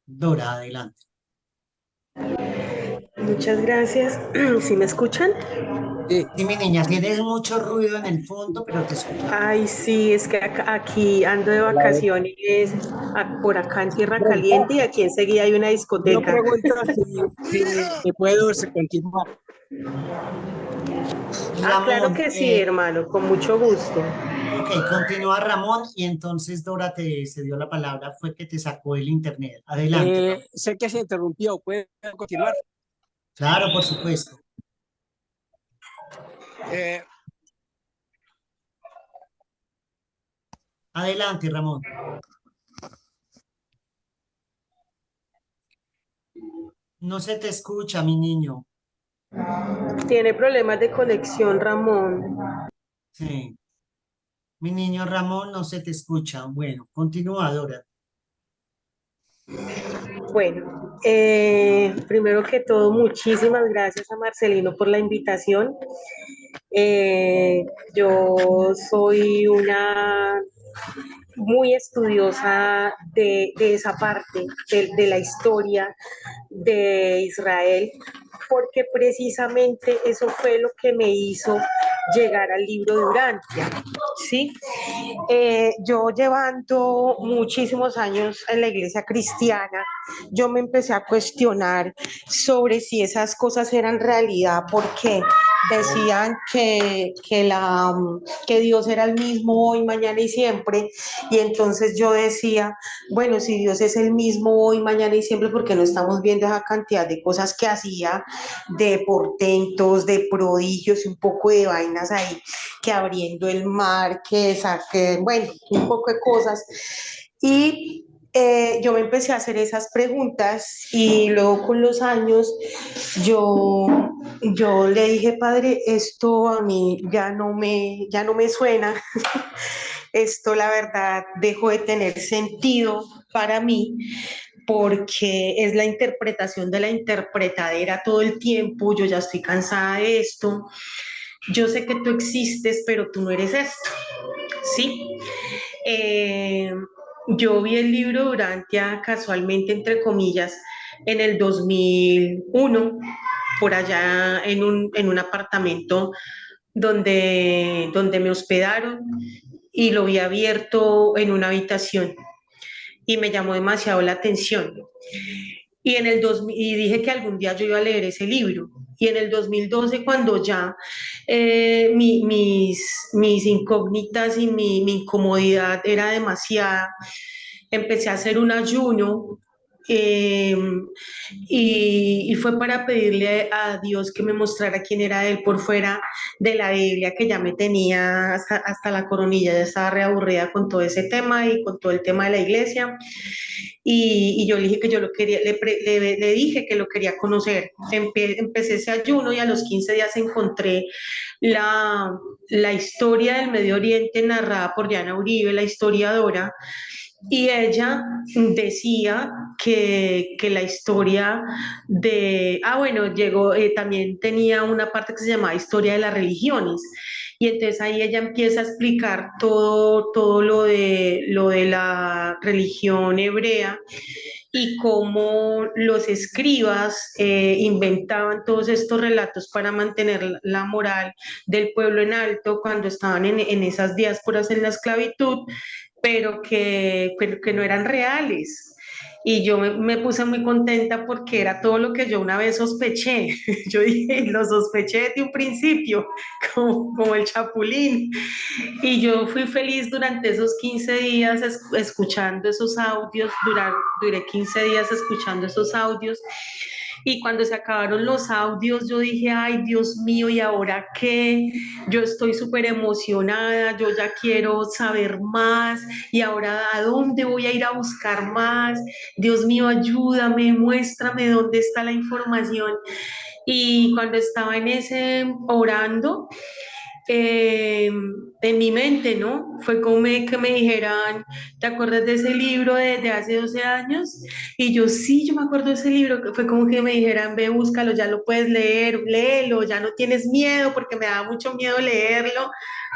Dora, adelante. Muchas gracias. ¿Sí me escuchan? Sí, mi niña, tienes mucho ruido en el fondo, pero te escucho. Ay, sí, es que aquí ando de vacaciones por acá en Tierra Caliente y aquí enseguida hay una Yo discoteca. pregunto si puedo continuar. Claro Ramón, que sí, hermano, con mucho gusto. Ok, continúa Ramón y entonces Dora te se dio la palabra, fue que te sacó el internet. Adelante, Ramón. Sé que se interrumpió, ¿puedo continuar? Claro, por supuesto. Eh, Adelante, Ramón. No se te escucha, mi niño. Tiene problemas de conexión, Ramón. Sí. Mi niño Ramón, no se te escucha. Bueno, continúa, Dora. Bueno, primero que todo, muchísimas gracias a Marcelino por la invitación. Eh, yo soy una muy estudiosa de esa parte de la historia de Israel, porque precisamente eso fue lo que me hizo llegar al libro de Urantia, ¿sí? Yo llevando muchísimos años en la iglesia cristiana, yo me empecé a cuestionar sobre si esas cosas eran realidad, porque decían que Dios era el mismo hoy, mañana y siempre, y entonces yo decía, bueno, si Dios es el mismo hoy, mañana y siempre, ¿por qué no estamos viendo esa cantidad de cosas que hacía, de portentos, de prodigios y un poco de vainas ahí, que abriendo el mar, que saqué, bueno, un poco de cosas. Y yo me empecé a hacer esas preguntas y luego con los años yo, yo le dije, padre, esto a mí ya no me suena, esto la verdad dejó de tener sentido para mí porque es la interpretación de la interpretadera todo el tiempo, yo ya estoy cansada de esto, yo sé que tú existes, pero tú no eres esto, ¿sí? Eh, yo vi el libro Durantia casualmente, entre comillas, en el 2001, por allá en un apartamento donde me hospedaron y lo vi abierto en una habitación y me llamó demasiado la atención. Y dije que algún día yo iba a leer ese libro. Y en el 2012, cuando ya mis incógnitas y mi incomodidad era demasiada, empecé a hacer un ayuno eh, y fue para pedirle a Dios que me mostrara quién era Él por fuera de la Biblia, que ya me tenía hasta la coronilla, ya estaba reaburrida con todo ese tema y con todo el tema de la iglesia. Y yo le dije que yo lo quería, le dije que lo quería conocer. Empecé ese ayuno y a los 15 días encontré la, la historia del Medio Oriente narrada por Diana Uribe, la historiadora, y ella decía que la historia bueno, llegó, también tenía una parte que se llamaba Historia de las Religiones. Y entonces ahí ella empieza a explicar todo lo de la religión hebrea y cómo los escribas inventaban todos estos relatos para mantener la moral del pueblo en alto cuando estaban en esas diásporas en la esclavitud, pero que no eran reales. Y yo me puse muy contenta porque era todo lo que yo una vez sospeché. Yo dije, lo sospeché desde un principio, como el chapulín. Y yo fui feliz durante esos 15 días escuchando esos audios, duré 15 días escuchando esos audios. Y cuando se acabaron los audios, yo dije, ay, Dios mío, ¿y ahora qué? Yo estoy súper emocionada, yo ya quiero saber más, y ahora ¿a dónde voy a ir a buscar más? Dios mío, ayúdame, muéstrame dónde está la información. Y cuando estaba en ese orando, en mi mente, ¿no? Fue como que me dijeran, ¿te acuerdas de ese libro de hace 12 años? Y yo, sí, yo me acuerdo de ese libro, que fue como que me dijeran, ve, búscalo, ya lo puedes leer, léelo, ya no tienes miedo, porque me daba mucho miedo leerlo,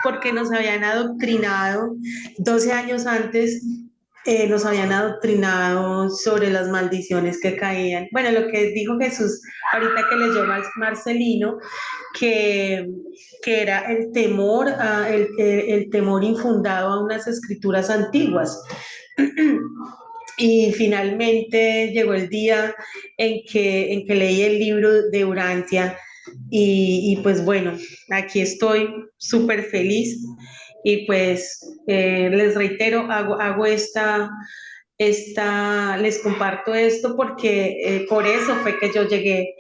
porque nos habían adoctrinado 12 años antes. Nos habían adoctrinado sobre las maldiciones que caían. Bueno, lo que dijo Jesús ahorita que leyó Marcelino, que, que era el temor, el temor infundado a unas escrituras antiguas. Y finalmente llegó el día en que leí el libro de Urantia y pues bueno, aquí estoy súper feliz Y pues les reitero, hago les comparto esto porque por eso fue que yo llegué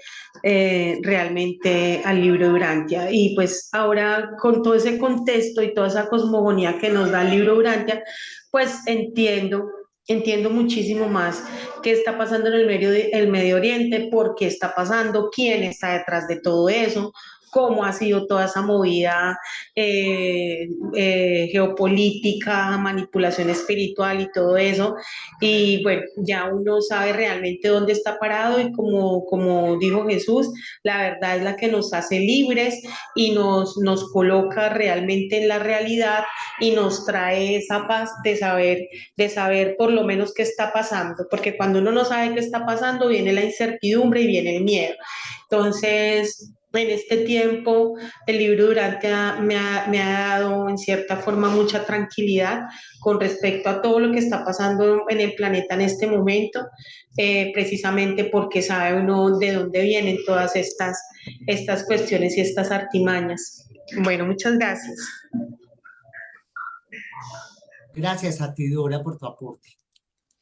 realmente al libro de Urantia. Y pues ahora con todo ese contexto y toda esa cosmogonía que nos da el libro de Urantia, pues entiendo muchísimo más qué está pasando en el Medio Oriente, por qué está pasando, quién está detrás de todo eso, cómo ha sido toda esa movida geopolítica, manipulación espiritual y todo eso. Y bueno, ya uno sabe realmente dónde está parado y como dijo Jesús, la verdad es la que nos hace libres y nos coloca realmente en la realidad y nos trae esa paz de saber por lo menos qué está pasando, porque cuando uno no sabe qué está pasando, viene la incertidumbre y viene el miedo. Entonces, en este tiempo, el libro Durante me ha dado en cierta forma mucha tranquilidad con respecto a todo lo que está pasando en el planeta en este momento, precisamente porque sabe uno de dónde vienen todas estas cuestiones y estas artimañas. Bueno, muchas gracias. Gracias a ti, Dora, por tu aporte.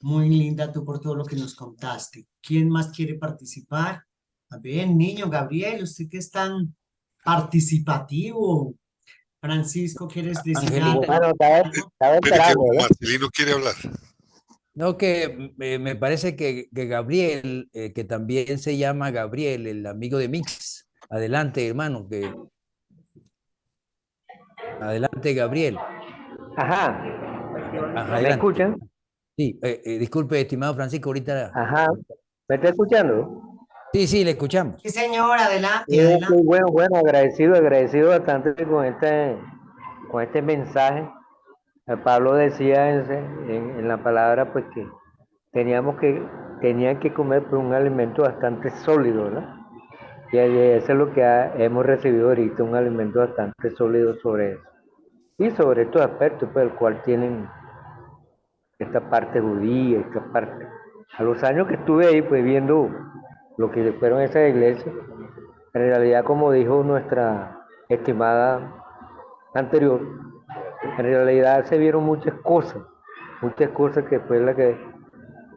Muy linda tú por todo lo que nos contaste. ¿Quién más quiere participar? A ver, niño Gabriel, usted que es tan participativo. Francisco, ¿quieres decir Angelita. algo? Bueno, estaba Espere que esperando, ¿verdad? Marcelino quiere hablar. No, que me parece que Gabriel, que también se llama Gabriel, el amigo de Mix. Adelante, hermano, adelante, Gabriel. Ajá, ¿me Adelante. escuchan? Sí, disculpe, estimado Francisco, ahorita. Ajá, ¿me está escuchando? Sí, le escuchamos. Sí, señor, adelante, Ok, adelante. bueno, agradecido bastante con este mensaje. Pablo decía en la palabra, pues que tenían que comer pues, un alimento bastante sólido, ¿verdad? Y eso es lo que hemos recibido ahorita, un alimento bastante sólido sobre eso. Y sobre estos aspectos, pues, el cual tienen esta parte judía, esta parte. A los años que estuve ahí, pues viendo lo que fueron esas iglesias, en realidad, como dijo nuestra estimada anterior, en realidad se vieron muchas cosas que fue la que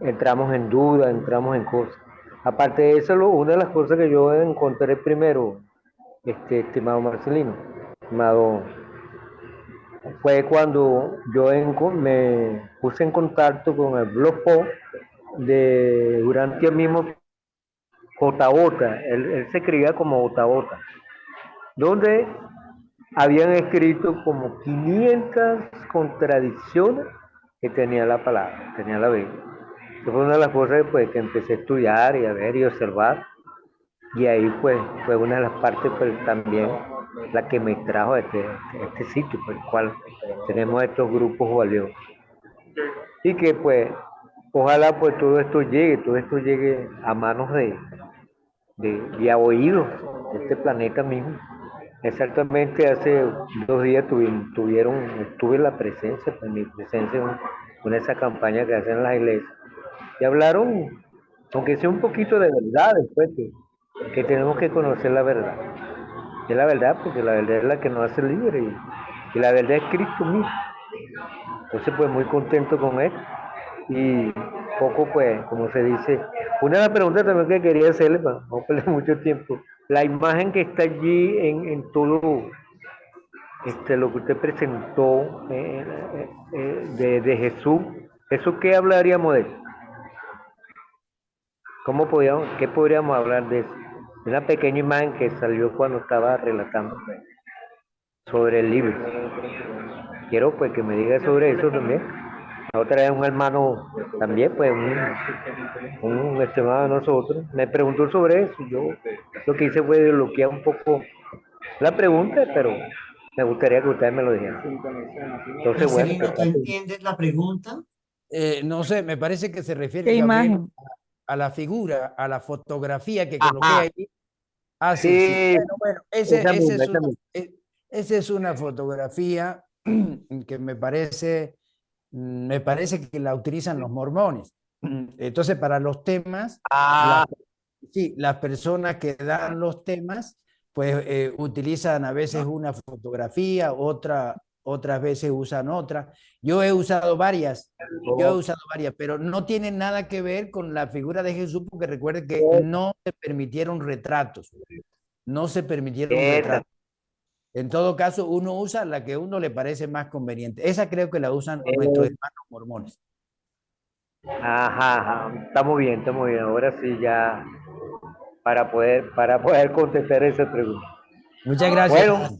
entramos en duda, entramos en cosas. Aparte de eso, una de las cosas que yo encontré primero, estimado Marcelino, estimado, fue cuando yo me puse en contacto con el blog post de Urantia mismo, Otabota, él se escribía como Otabota, donde habían escrito como 500 contradicciones que tenía la palabra, tenía la Biblia. Esa fue una de las cosas pues, que empecé a estudiar y a ver y observar, y ahí pues fue una de las partes pues, también la que me trajo a este sitio, por el cual tenemos estos grupos valiosos. Y que pues ojalá pues todo esto llegue a manos y a oídos de este planeta mismo. Exactamente hace 2 días estuve en la presencia, pues mi presencia en esa campaña que hacen las iglesias. Y hablaron, aunque sea un poquito de verdad, después que tenemos que conocer la verdad. Es la verdad, porque la verdad es la que nos hace libres y la verdad es Cristo mismo. Entonces, pues muy contento con él. Y poco, pues, como se dice, una de las preguntas también que quería hacerle, para no perder mucho tiempo, la imagen que está allí en todo lo que usted presentó de Jesús, ¿eso qué hablaríamos de eso? ¿Qué podríamos hablar de eso? Una pequeña imagen que salió cuando estaba relatando sobre el libro. Quiero pues que me diga sobre eso también. La otra vez un hermano también, pues un estimado de nosotros, me preguntó sobre eso. Yo lo que hice fue desbloquear un poco la pregunta, pero me gustaría que ustedes me lo dijeran. Entonces, bueno, Marcelino, ¿tú entiendes la pregunta? No sé, me parece que se refiere, ¿Qué Gabriel, imagen? a la figura, a la fotografía que coloqué ahí. Ah, sí. sí, Bueno, esa misma. esa es una fotografía que me parece que la utilizan los mormones. Entonces, para los temas, las personas que dan los temas, pues utilizan a veces una fotografía, otra otras veces usan otras. Yo he usado varias, pero no tienen nada que ver con la figura de Jesús, porque recuerde que no se permitieron retratos, no se permitieron retratos. En todo caso, uno usa la que a uno le parece más conveniente. Esa creo que la usan nuestros hermanos mormones. Ajá, está muy bien, está muy bien. Ahora sí ya para poder contestar esa pregunta. Muchas gracias. Bueno,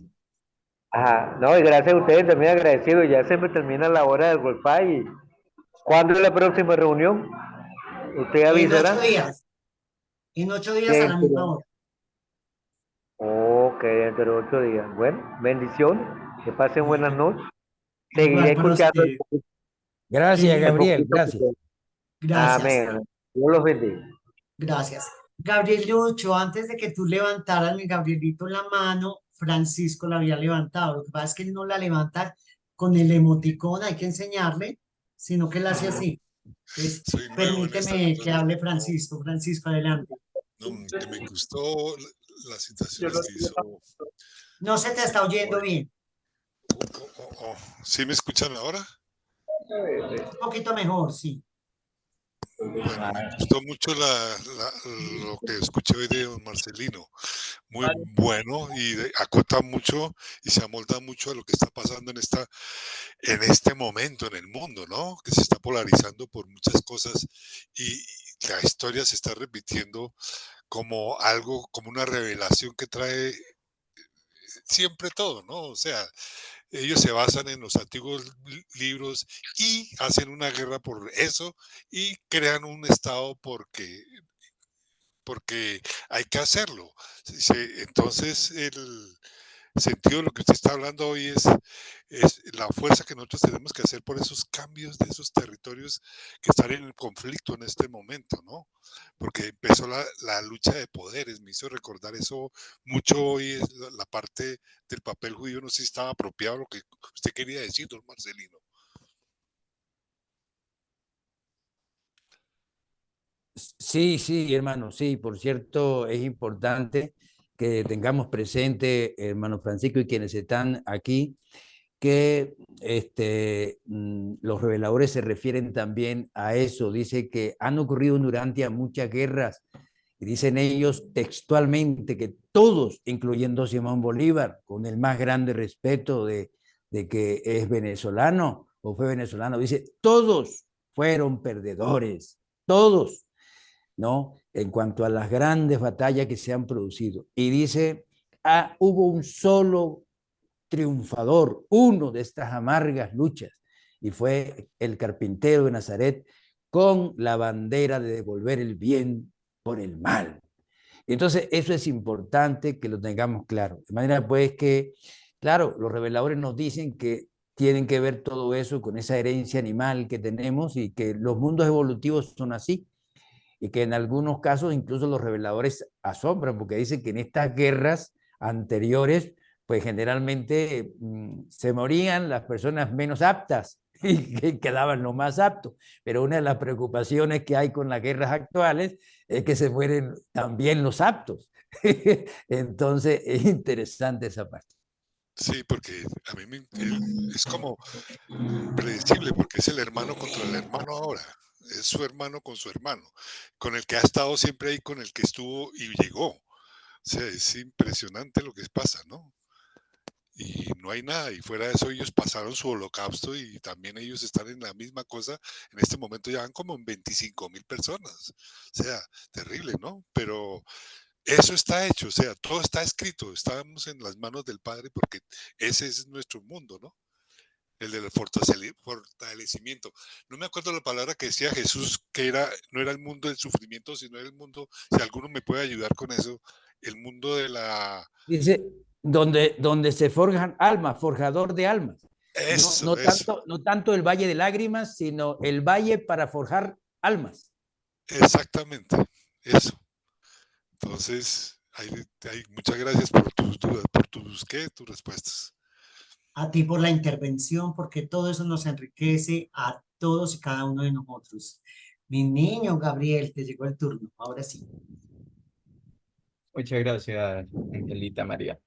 ajá, no, y gracias a ustedes también agradecido. Ya se me termina la hora del Wi-Fi. ¿Cuándo es la próxima reunión? ¿Usted En avisará? 8 días. En 8 días a la misma hora. Ok, dentro de 8 días. Bueno, bendición. Que pasen buenas noches. Seguiré Igual para escuchando. usted. Gracias, Sí, Gabriel. Gracias. gracias. Amén. Dios los bendiga. Gracias. Gabriel Lucho, antes de que tú levantaras mi Gabrielito la mano, Francisco la había levantado. Lo que pasa es que él no la levanta con el emoticón, hay que enseñarle, sino que la hace así. Entonces, Soy nuevo en esta permíteme que hable plataforma. Francisco. Francisco, adelante. No, que me gustó las situaciones que hizo. No se te está oyendo bien. ¿Sí me escuchan ahora? Un poquito mejor, sí. Bueno, me gustó mucho lo que escuché hoy de don Marcelino. Muy bueno y acota mucho y se amolda mucho a lo que está pasando en este momento en el mundo, ¿no? Que se está polarizando por muchas cosas y la historia se está repitiendo como algo, como una revelación que trae siempre todo, ¿no? O sea, ellos se basan en los antiguos libros y hacen una guerra por eso y crean un estado porque hay que hacerlo. Entonces, el sentido de lo que usted está hablando hoy es la fuerza que nosotros tenemos que hacer por esos cambios de esos territorios que están en conflicto en este momento, ¿no? Porque empezó la lucha de poderes, me hizo recordar eso mucho hoy, es la parte del papel judío, no sé si estaba apropiado lo que usted quería decir, don Marcelino. Sí, sí, hermano, sí, por cierto, es importante que tengamos presente, hermano Francisco, y quienes están aquí, que los reveladores se refieren también a eso. Dice que han ocurrido durante muchas guerras, y dicen ellos textualmente que todos, incluyendo Simón Bolívar, con el más grande respeto de que es venezolano o fue venezolano, dice, todos fueron perdedores, todos. ¿No? En cuanto a las grandes batallas que se han producido. Y dice, hubo un solo triunfador, uno de estas amargas luchas, y fue el carpintero de Nazaret con la bandera de devolver el bien por el mal. Entonces, eso es importante que lo tengamos claro. De manera pues que, claro, los reveladores nos dicen que tienen que ver todo eso con esa herencia animal que tenemos y que los mundos evolutivos son así, y que en algunos casos incluso los reveladores asombran porque dicen que en estas guerras anteriores, pues generalmente se morían las personas menos aptas y que quedaban los más aptos. Pero una de las preocupaciones que hay con las guerras actuales es que se mueren también los aptos. Entonces es interesante esa parte. Sí, porque a mí es como predecible, porque es el hermano contra el hermano ahora. Es su hermano con su hermano, con el que ha estado siempre ahí, con el que estuvo y llegó. O sea, es impresionante lo que pasa, ¿no? Y no hay nada. Y fuera de eso, ellos pasaron su holocausto y también ellos están en la misma cosa. En este momento ya van como en 25,000 personas. O sea, terrible, ¿no? Pero eso está hecho, o sea, todo está escrito. Estamos en las manos del Padre porque ese es nuestro mundo, ¿no? El del fortalecimiento. No me acuerdo la palabra que decía Jesús, que no era el mundo del sufrimiento, sino era el mundo, si alguno me puede ayudar con eso, el mundo de la... Dice, donde se forjan almas, forjador de almas. Eso, No tanto el valle de lágrimas, sino el valle para forjar almas. exactamente, eso. Entonces, muchas gracias por tus dudas, por tus respuestas. A ti por la intervención, porque todo eso nos enriquece a todos y cada uno de nosotros. Mi niño Gabriel, te llegó el turno, ahora sí. Muchas gracias, Angelita María.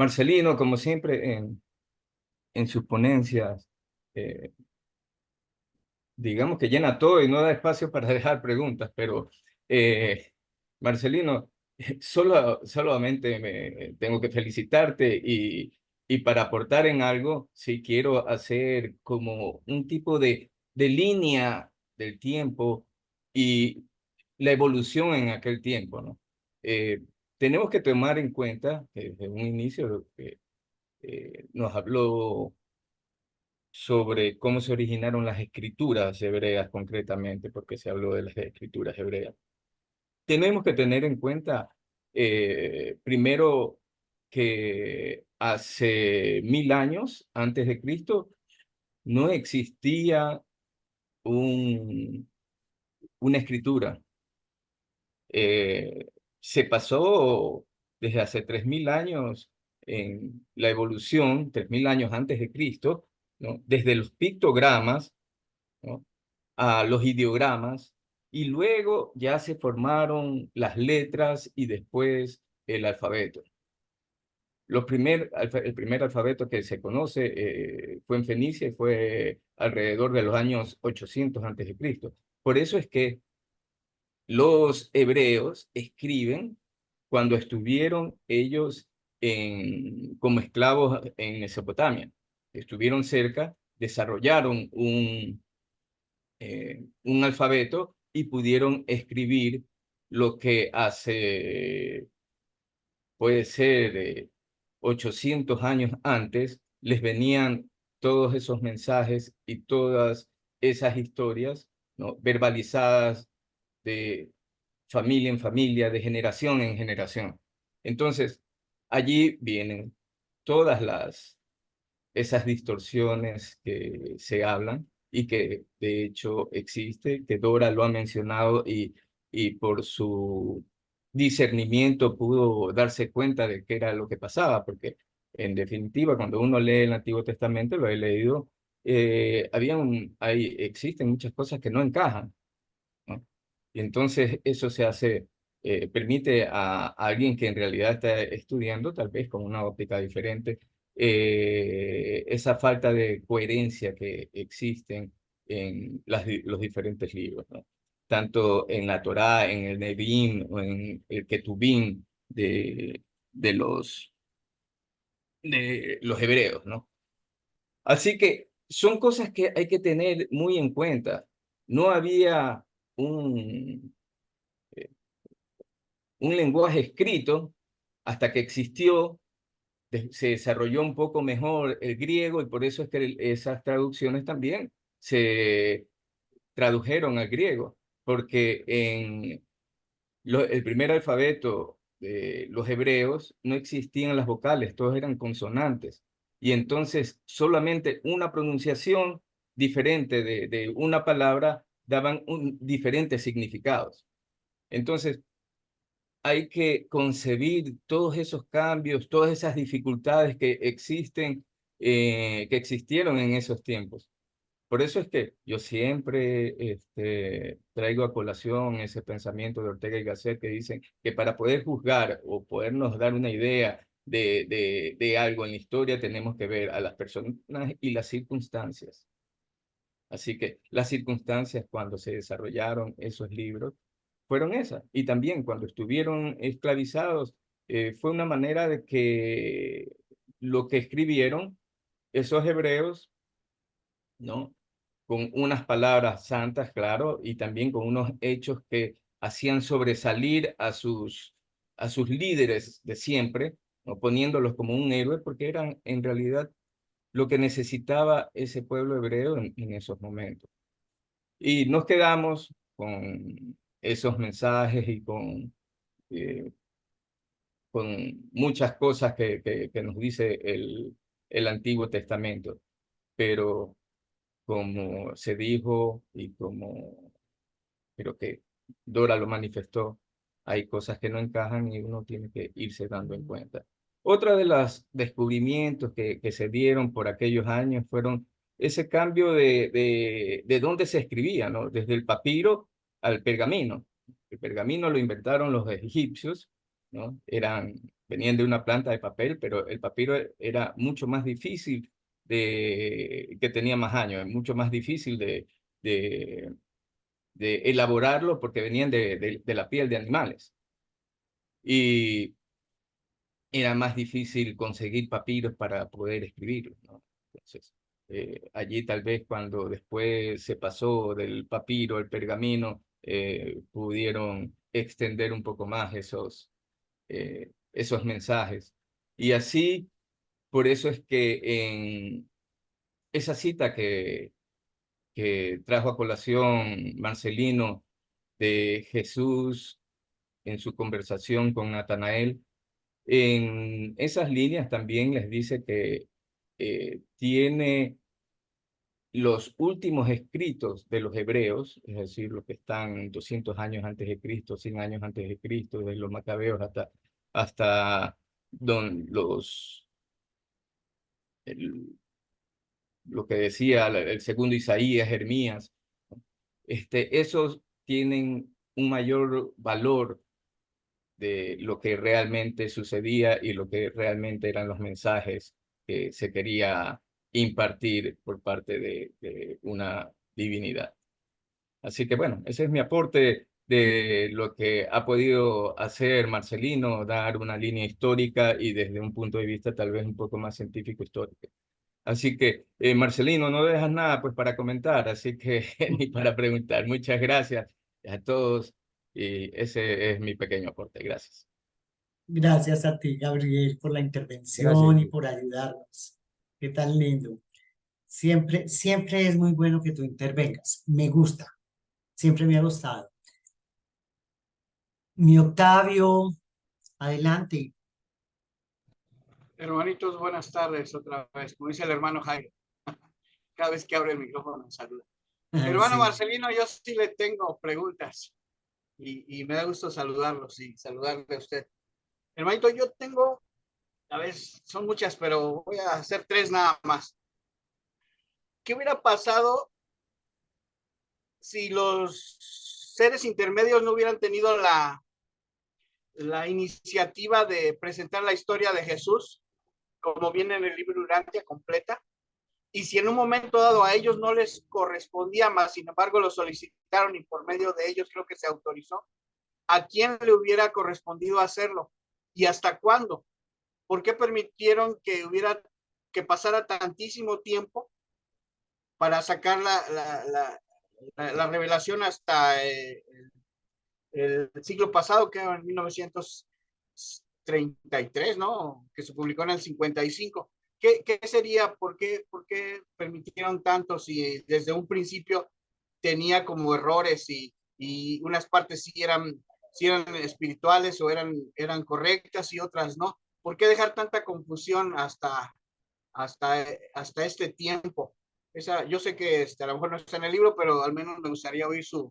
Marcelino, como siempre, en sus ponencias, digamos que llena todo y no da espacio para dejar preguntas, pero Marcelino, solamente tengo que felicitarte y para aportar en algo, sí quiero hacer como un tipo de línea del tiempo y la evolución en aquel tiempo, ¿no? Tenemos que tomar en cuenta que desde un inicio nos habló sobre cómo se originaron las escrituras hebreas concretamente, porque se habló de las escrituras hebreas. Tenemos que tener en cuenta, primero, que hace 1000 años antes de Cristo no existía una escritura. Se pasó desde hace 3000 años en la evolución, 3000 años antes de Cristo, ¿no? Desde los pictogramas, ¿no? A los ideogramas, y luego ya se formaron las letras y después el alfabeto. El primer alfabeto que se conoce fue en Fenicia y fue alrededor de los años 800 antes de Cristo. Por eso es que los hebreos escriben cuando estuvieron ellos como esclavos en Mesopotamia. Estuvieron cerca, desarrollaron un alfabeto y pudieron escribir lo que hace, puede ser, 800 años antes, les venían todos esos mensajes y todas esas historias, ¿no? Verbalizadas de familia en familia, de generación en generación. Entonces, allí vienen todas esas distorsiones que se hablan y que de hecho existe, que Dora lo ha mencionado y por su discernimiento pudo darse cuenta de qué era lo que pasaba, porque en definitiva, cuando uno lee el Antiguo Testamento, lo he leído, existen muchas cosas que no encajan, ¿no? Y entonces eso permite a alguien que en realidad está estudiando, tal vez con una óptica diferente, esa falta de coherencia que existen en los diferentes libros, ¿no? Tanto en la Torá, en el Nevi'im o en el Ketubim de los hebreos, ¿no? Así que son cosas que hay que tener muy en cuenta. No había un, un lenguaje escrito hasta que existió, se desarrolló un poco mejor el griego y por eso es que esas traducciones también se tradujeron al griego, porque el primer alfabeto de los hebreos no existían las vocales, todos eran consonantes. Y entonces solamente una pronunciación diferente de una palabra daban diferentes significados. Entonces, hay que concebir todos esos cambios, todas esas dificultades que existieron en esos tiempos. Por eso es que yo siempre traigo a colación ese pensamiento de Ortega y Gasset que dicen que para poder juzgar o podernos dar una idea de algo en la historia tenemos que ver a las personas y las circunstancias. Así que las circunstancias cuando se desarrollaron esos libros fueron esas. Y también cuando estuvieron esclavizados, fue una manera de que lo que escribieron esos hebreos, ¿no? Con unas palabras santas, claro, y también con unos hechos que hacían sobresalir a sus líderes de siempre, ¿no? Poniéndolos como un héroe, porque eran en realidad lo que necesitaba ese pueblo hebreo en esos momentos. Y nos quedamos con esos mensajes y con muchas cosas que nos dice el Antiguo Testamento. Pero como se dijo y como creo que Dora lo manifestó, hay cosas que no encajan y uno tiene que irse dando en cuenta. Otra de los descubrimientos que se dieron por aquellos años fueron ese cambio de dónde se escribía, ¿no? Desde el papiro al pergamino. El pergamino lo inventaron los egipcios ¿no? Venían de una planta de papel, pero el papiro era mucho más difícil que tenía más años, mucho más difícil de elaborarlo porque venían de la piel de animales. Y era más difícil conseguir papiros para poder escribirlo, ¿no? Entonces, allí tal vez cuando después se pasó del papiro al pergamino, pudieron extender un poco más esos mensajes. Y así, por eso es que en esa cita que trajo a colación Marcelino de Jesús en su conversación con Natanael, en esas líneas también les dice que tiene los últimos escritos de los hebreos, es decir, los que están 200 años antes de Cristo, 100 años antes de Cristo, desde los macabeos hasta el- lo que decía el segundo Isaías, Jeremías. Esos tienen un mayor valor de lo que realmente sucedía y lo que realmente eran los mensajes que se quería impartir por parte de una divinidad. Así que bueno, ese es mi aporte de lo que ha podido hacer Marcelino, dar una línea histórica y desde un punto de vista tal vez un poco más científico-histórico. Así que, Marcelino, no dejas nada pues para comentar, así que ni para preguntar. Muchas gracias a todos y ese es mi pequeño aporte. Gracias. Gracias a ti, Gabriel, por la intervención y por ayudarnos. Qué tan lindo. Siempre, siempre es muy bueno que tú intervengas. Me gusta. Siempre me ha gustado. Mi Octavio, adelante. Hermanitos, buenas tardes otra vez. Como dice el hermano Jairo, cada vez que abre el micrófono me saluda. Hermano Sí. Marcelino, yo sí le tengo preguntas y me da gusto saludarlos y saludarle a usted. Hermanito, yo tengo, a veces son muchas, pero voy a hacer 3 nada más. ¿Qué hubiera pasado si los seres intermedios no hubieran tenido la iniciativa de presentar la historia de Jesús, como viene en el libro Urantia completa? Y si en un momento dado a ellos no les correspondía más, sin embargo lo solicitaron y por medio de ellos creo que se autorizó, ¿a quién le hubiera correspondido hacerlo? ¿Y hasta cuándo? ¿Por qué permitieron que pasara tantísimo tiempo para sacar la revelación hasta el siglo pasado, que era en 1933, ¿no? Que se publicó en el 55. ¿Qué sería? ¿Por qué permitieron tanto si desde un principio tenía como errores y unas partes sí eran espirituales o eran correctas y otras no? ¿Por qué dejar tanta confusión hasta este tiempo? Yo sé que a lo mejor no está en el libro, pero al menos me gustaría oír su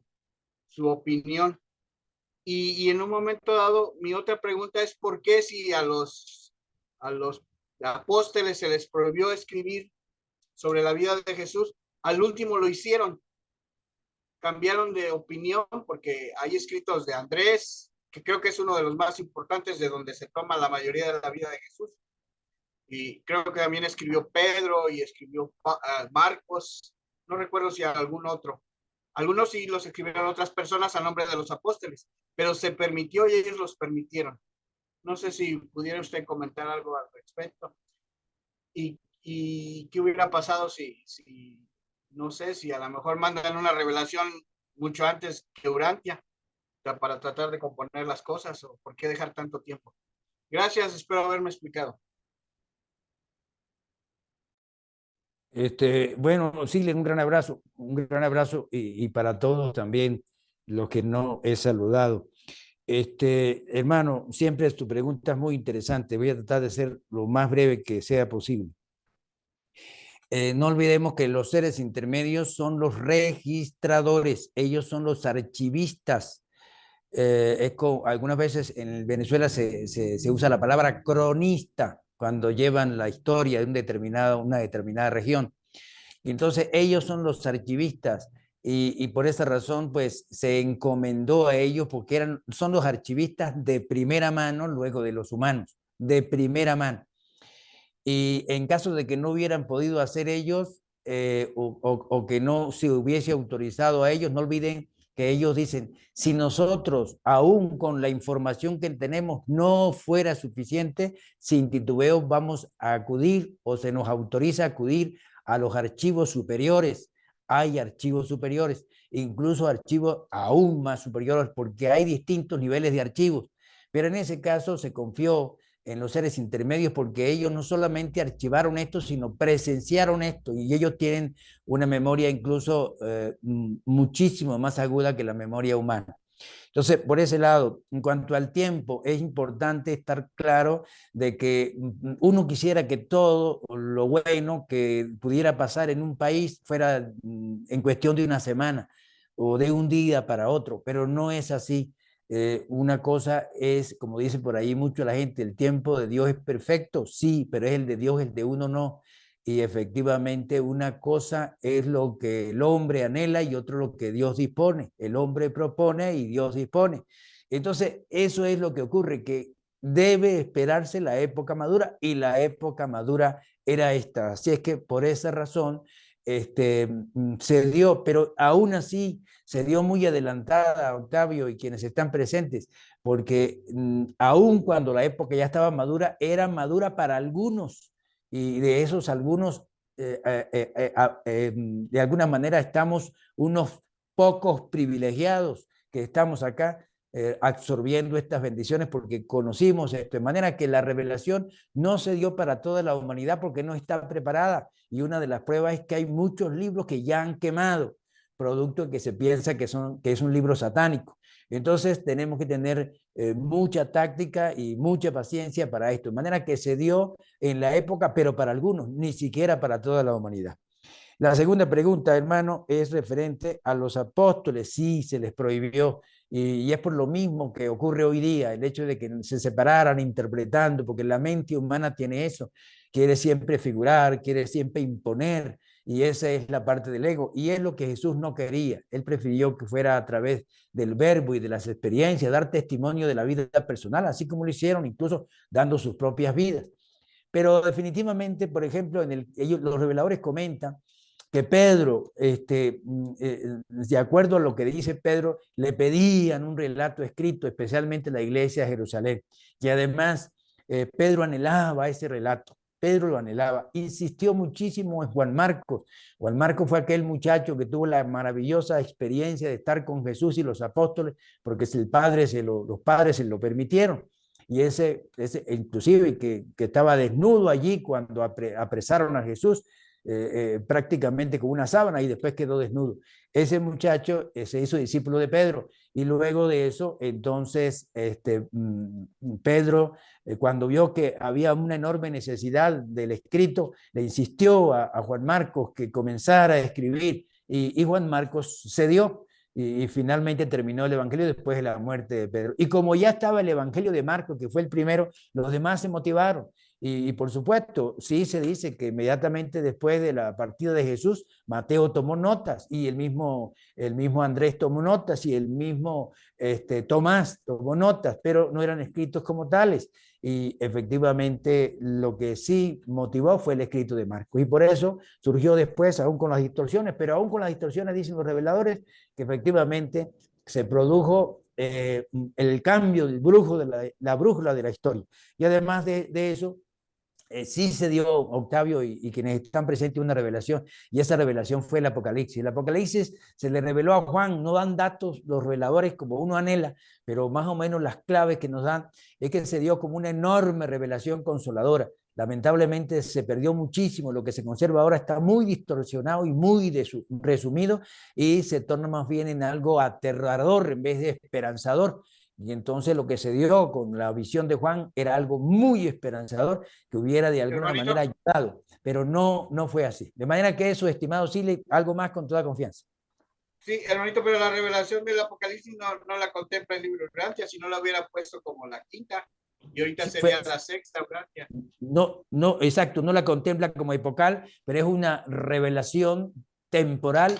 opinión. Y en un momento dado, mi otra pregunta es, ¿por qué si a los apóstoles se les prohibió escribir sobre la vida de Jesús, al último lo hicieron? Cambiaron de opinión porque hay escritos de Andrés, que creo que es uno de los más importantes, de donde se toma la mayoría de la vida de Jesús. Y creo que también escribió Pedro y escribió Marcos, no recuerdo si algún otro. Algunos sí los escribieron otras personas a nombre de los apóstoles, pero se permitió y ellos los permitieron. No sé si pudiera usted comentar algo al respecto. ¿Y qué hubiera pasado si, no sé, si a lo mejor mandan una revelación mucho antes que Urantia para tratar de componer las cosas? ¿O por qué dejar tanto tiempo? Gracias, espero haberme explicado. Bueno, Silen, un gran abrazo y para todos también los que no he saludado. Hermano, siempre tu pregunta es muy interesante. Voy a tratar de ser lo más breve que sea posible. No olvidemos que los seres intermedios son los registradores, ellos son los archivistas. Algunas veces en Venezuela se usa la palabra cronista cuando llevan la historia de una determinada región. Y entonces ellos son los archivistas y por esa razón pues se encomendó a ellos porque son los archivistas de primera mano luego de los humanos, de primera mano. Y en caso de que no hubieran podido hacer ellos o que no se hubiese autorizado a ellos, no olviden que ellos dicen, si nosotros, aún con la información que tenemos, no fuera suficiente, sin titubeo vamos a acudir o se nos autoriza a acudir a los archivos superiores. Hay archivos superiores, incluso archivos aún más superiores, porque hay distintos niveles de archivos. Pero en ese caso se confió en los seres intermedios porque ellos no solamente archivaron esto, sino presenciaron esto y ellos tienen una memoria incluso muchísimo más aguda que la memoria humana. Entonces, por ese lado, en cuanto al tiempo, es importante estar claro de que uno quisiera que todo lo bueno que pudiera pasar en un país fuera en cuestión de una semana o de un día para otro, pero no es así. Una cosa es, como dice por ahí mucho la gente, el tiempo de Dios es perfecto, sí, pero es el de Dios, el de uno no. Y efectivamente una cosa es lo que el hombre anhela y otro lo que Dios dispone. El hombre propone y Dios dispone. Entonces, eso es lo que ocurre, que debe esperarse la época madura y la época madura era esta. Así es que por esa razón se dio, pero aún así se dio muy adelantada, Octavio, y quienes están presentes, porque aún cuando la época ya estaba madura, era madura para algunos, y de esos algunos, de alguna manera estamos unos pocos privilegiados que estamos acá absorbiendo estas bendiciones porque conocimos esto, de manera que la revelación no se dio para toda la humanidad porque no está preparada, y una de las pruebas es que hay muchos libros que ya han quemado, producto que se piensa que es un libro satánico. Entonces tenemos que tener mucha táctica y mucha paciencia para esto, de manera que se dio en la época, pero para algunos, ni siquiera para toda la humanidad. La segunda pregunta, hermano, es referente a los apóstoles. Sí, se les prohibió, y es por lo mismo que ocurre hoy día, el hecho de que se separaran interpretando, porque la mente humana tiene eso, quiere siempre figurar, quiere siempre imponer, y esa es la parte del ego, y es lo que Jesús no quería. Él prefirió que fuera a través del verbo y de las experiencias, dar testimonio de la vida personal, así como lo hicieron, incluso dando sus propias vidas. Pero definitivamente, por ejemplo, los reveladores comentan que Pedro, de acuerdo a lo que dice Pedro, le pedían un relato escrito, especialmente la iglesia de Jerusalén, y además Pedro anhelaba ese relato. Pedro lo anhelaba, insistió muchísimo en Juan Marcos. Juan Marcos fue aquel muchacho que tuvo la maravillosa experiencia de estar con Jesús y los apóstoles, porque los padres se lo permitieron. Y inclusive que estaba desnudo allí cuando apresaron a Jesús, prácticamente con una sábana, y después quedó desnudo. Ese muchacho se hizo discípulo de Pedro, y luego de eso, entonces, Pedro, cuando vio que había una enorme necesidad del escrito, le insistió a Juan Marcos que comenzara a escribir, y Juan Marcos cedió. Y finalmente terminó el Evangelio después de la muerte de Pedro. Y como ya estaba el Evangelio de Marcos, que fue el primero, los demás se motivaron. Y por supuesto, sí se dice que inmediatamente después de la partida de Jesús, Mateo tomó notas, y el mismo Andrés tomó notas, y el mismo Tomás tomó notas, pero no eran escritos como tales. Y efectivamente lo que sí motivó fue el escrito de Marcos. Y por eso surgió después, aún con las distorsiones, pero aún con las distorsiones, dicen los reveladores, que efectivamente se produjo el cambio del la brújula de la historia. Y además de eso, sí se dio, Octavio, y quienes están presentes, una revelación, y esa revelación fue el Apocalipsis. El Apocalipsis se le reveló a Juan, no dan datos los reveladores como uno anhela, pero más o menos las claves que nos dan es que se dio como una enorme revelación consoladora. Lamentablemente se perdió muchísimo, lo que se conserva ahora está muy distorsionado y muy resumido, y se torna más bien en algo aterrador en vez de esperanzador. Y entonces lo que se dio con la visión de Juan era algo muy esperanzador que hubiera de alguna manera ayudado, pero no fue así. De manera que eso, estimado Silly, algo más con toda confianza. Sí, hermanito, pero la revelación del Apocalipsis no la contempla el libro de Francia, si no la hubiera puesto como la quinta, y ahorita sí, sería la sexta Francia. No, exacto, no la contempla como epocal, pero es una revelación temporal,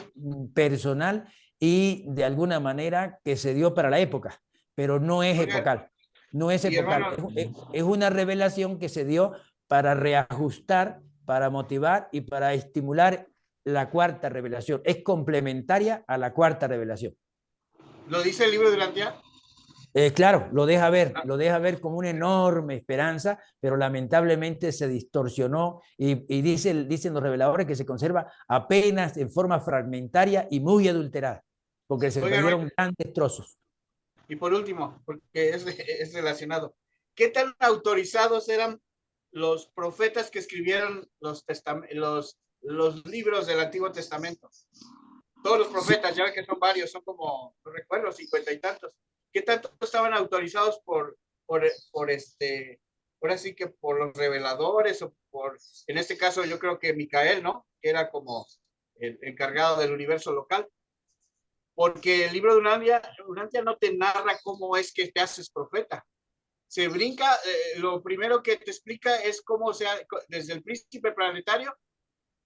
personal y de alguna manera que se dio para la época, pero no es Oiga, epocal. No es y epocal, hermano, es una revelación que se dio para reajustar, para motivar y para estimular la cuarta revelación. Es complementaria a la cuarta revelación. ¿lo dice el libro de Urantia? Claro, lo deja ver como una enorme esperanza, pero lamentablemente se distorsionó y dicen los reveladores que se conserva apenas en forma fragmentaria y muy adulterada, porque se Oiga, perdieron grandes trozos. y por último, porque es relacionado, ¿qué tan autorizados eran los profetas que escribieron los libros del Antiguo Testamento? Todos los profetas, ya ven que son varios, son como, no recuerdo, 50 y tantos. ¿Qué tanto estaban autorizados ahora sí que por los reveladores o en este caso yo creo que Micael, ¿no? Que era como el encargado del universo local. Porque el libro de Urantia no te narra cómo es que te haces profeta. Se brinca, lo primero que te explica es cómo desde el príncipe planetario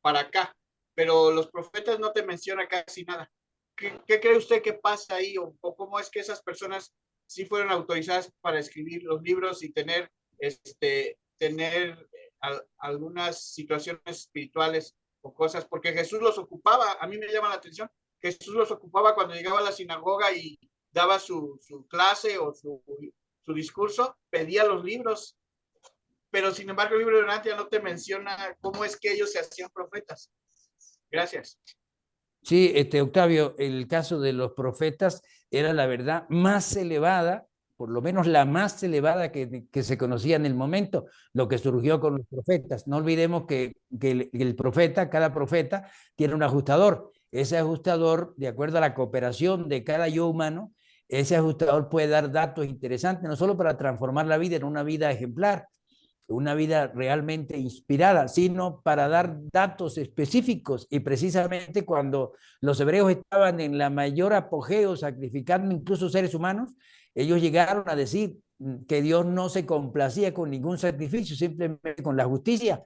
para acá, pero los profetas no te mencionan casi nada. ¿Qué cree usted que pasa ahí o cómo es que esas personas sí fueron autorizadas para escribir los libros y tener algunas situaciones espirituales o cosas? Porque Jesús los ocupaba, a mí me llama la atención, Jesús los ocupaba cuando llegaba a la sinagoga y daba su clase o su discurso, pedía los libros, pero sin embargo el libro de Urantia no te menciona cómo es que ellos se hacían profetas. Gracias. Sí, Octavio, el caso de los profetas era la verdad más elevada, por lo menos la más elevada que se conocía en el momento, lo que surgió con los profetas. No olvidemos que el profeta, cada profeta, tiene un ajustador. Ese ajustador, de acuerdo a la cooperación de cada yo humano, ese ajustador puede dar datos interesantes, no solo para transformar la vida en una vida ejemplar, una vida realmente inspirada, sino para dar datos específicos. Y precisamente cuando los hebreos estaban en la mayor apogeo, sacrificando incluso seres humanos, ellos llegaron a decir que Dios no se complacía con ningún sacrificio, simplemente con la justicia,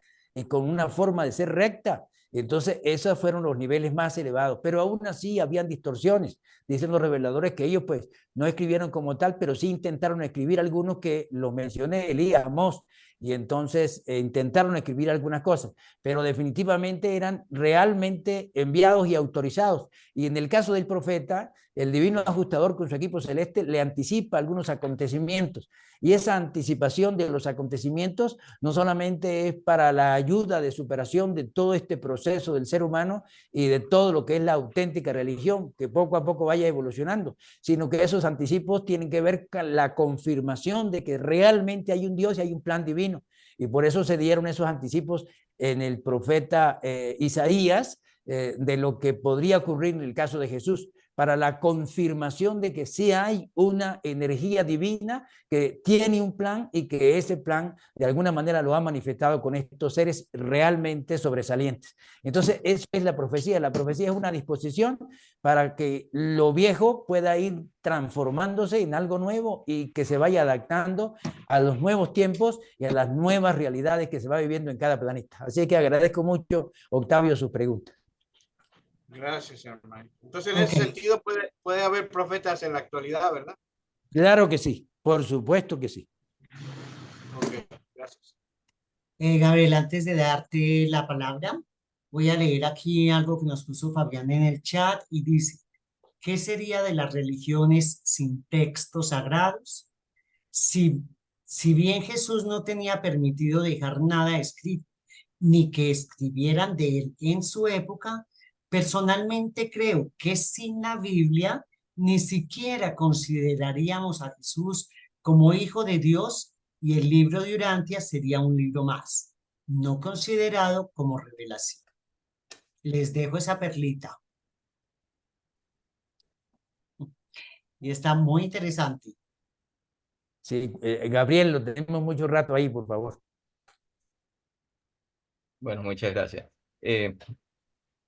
con una forma de ser recta. Entonces, esos fueron los niveles más elevados, pero aún así habían distorsiones. Dicen los reveladores que ellos pues no escribieron como tal, pero sí intentaron escribir algunos que los mencioné, Elías, Amós, y entonces intentaron escribir algunas cosas, pero definitivamente eran realmente enviados y autorizados. Y en el caso del profeta, el divino ajustador con su equipo celeste le anticipa algunos acontecimientos. Y esa anticipación de los acontecimientos no solamente es para la ayuda de superación de todo este proceso del ser humano y de todo lo que es la auténtica religión, que poco a poco vaya evolucionando, sino que esos anticipos tienen que ver con la confirmación de que realmente hay un Dios y hay un plan divino. Y por eso se dieron esos anticipos en el profeta Isaías de lo que podría ocurrir en el caso de Jesús, para la confirmación de que sí hay una energía divina que tiene un plan y que ese plan de alguna manera lo ha manifestado con estos seres realmente sobresalientes. Entonces, eso es la profecía. La profecía es una disposición para que lo viejo pueda ir transformándose en algo nuevo y que se vaya adaptando a los nuevos tiempos y a las nuevas realidades que se va viviendo en cada planeta. Así que agradezco mucho, Octavio, sus preguntas. Gracias, hermano. Entonces, en ese sentido puede haber profetas en la actualidad, ¿verdad? Claro que sí, por supuesto que sí. Ok, gracias. Gabriel, antes de darte la palabra, voy a leer aquí algo que nos puso Fabián en el chat y dice, ¿qué sería de las religiones sin textos sagrados? Si bien Jesús no tenía permitido dejar nada escrito, ni que escribieran de él en su época, personalmente creo que sin la Biblia ni siquiera consideraríamos a Jesús como hijo de Dios y el libro de Urantia sería un libro más, no considerado como revelación. Les dejo esa perlita. Y está muy interesante. Sí, Gabriel, lo tenemos mucho rato ahí, por favor. Bueno, muchas gracias.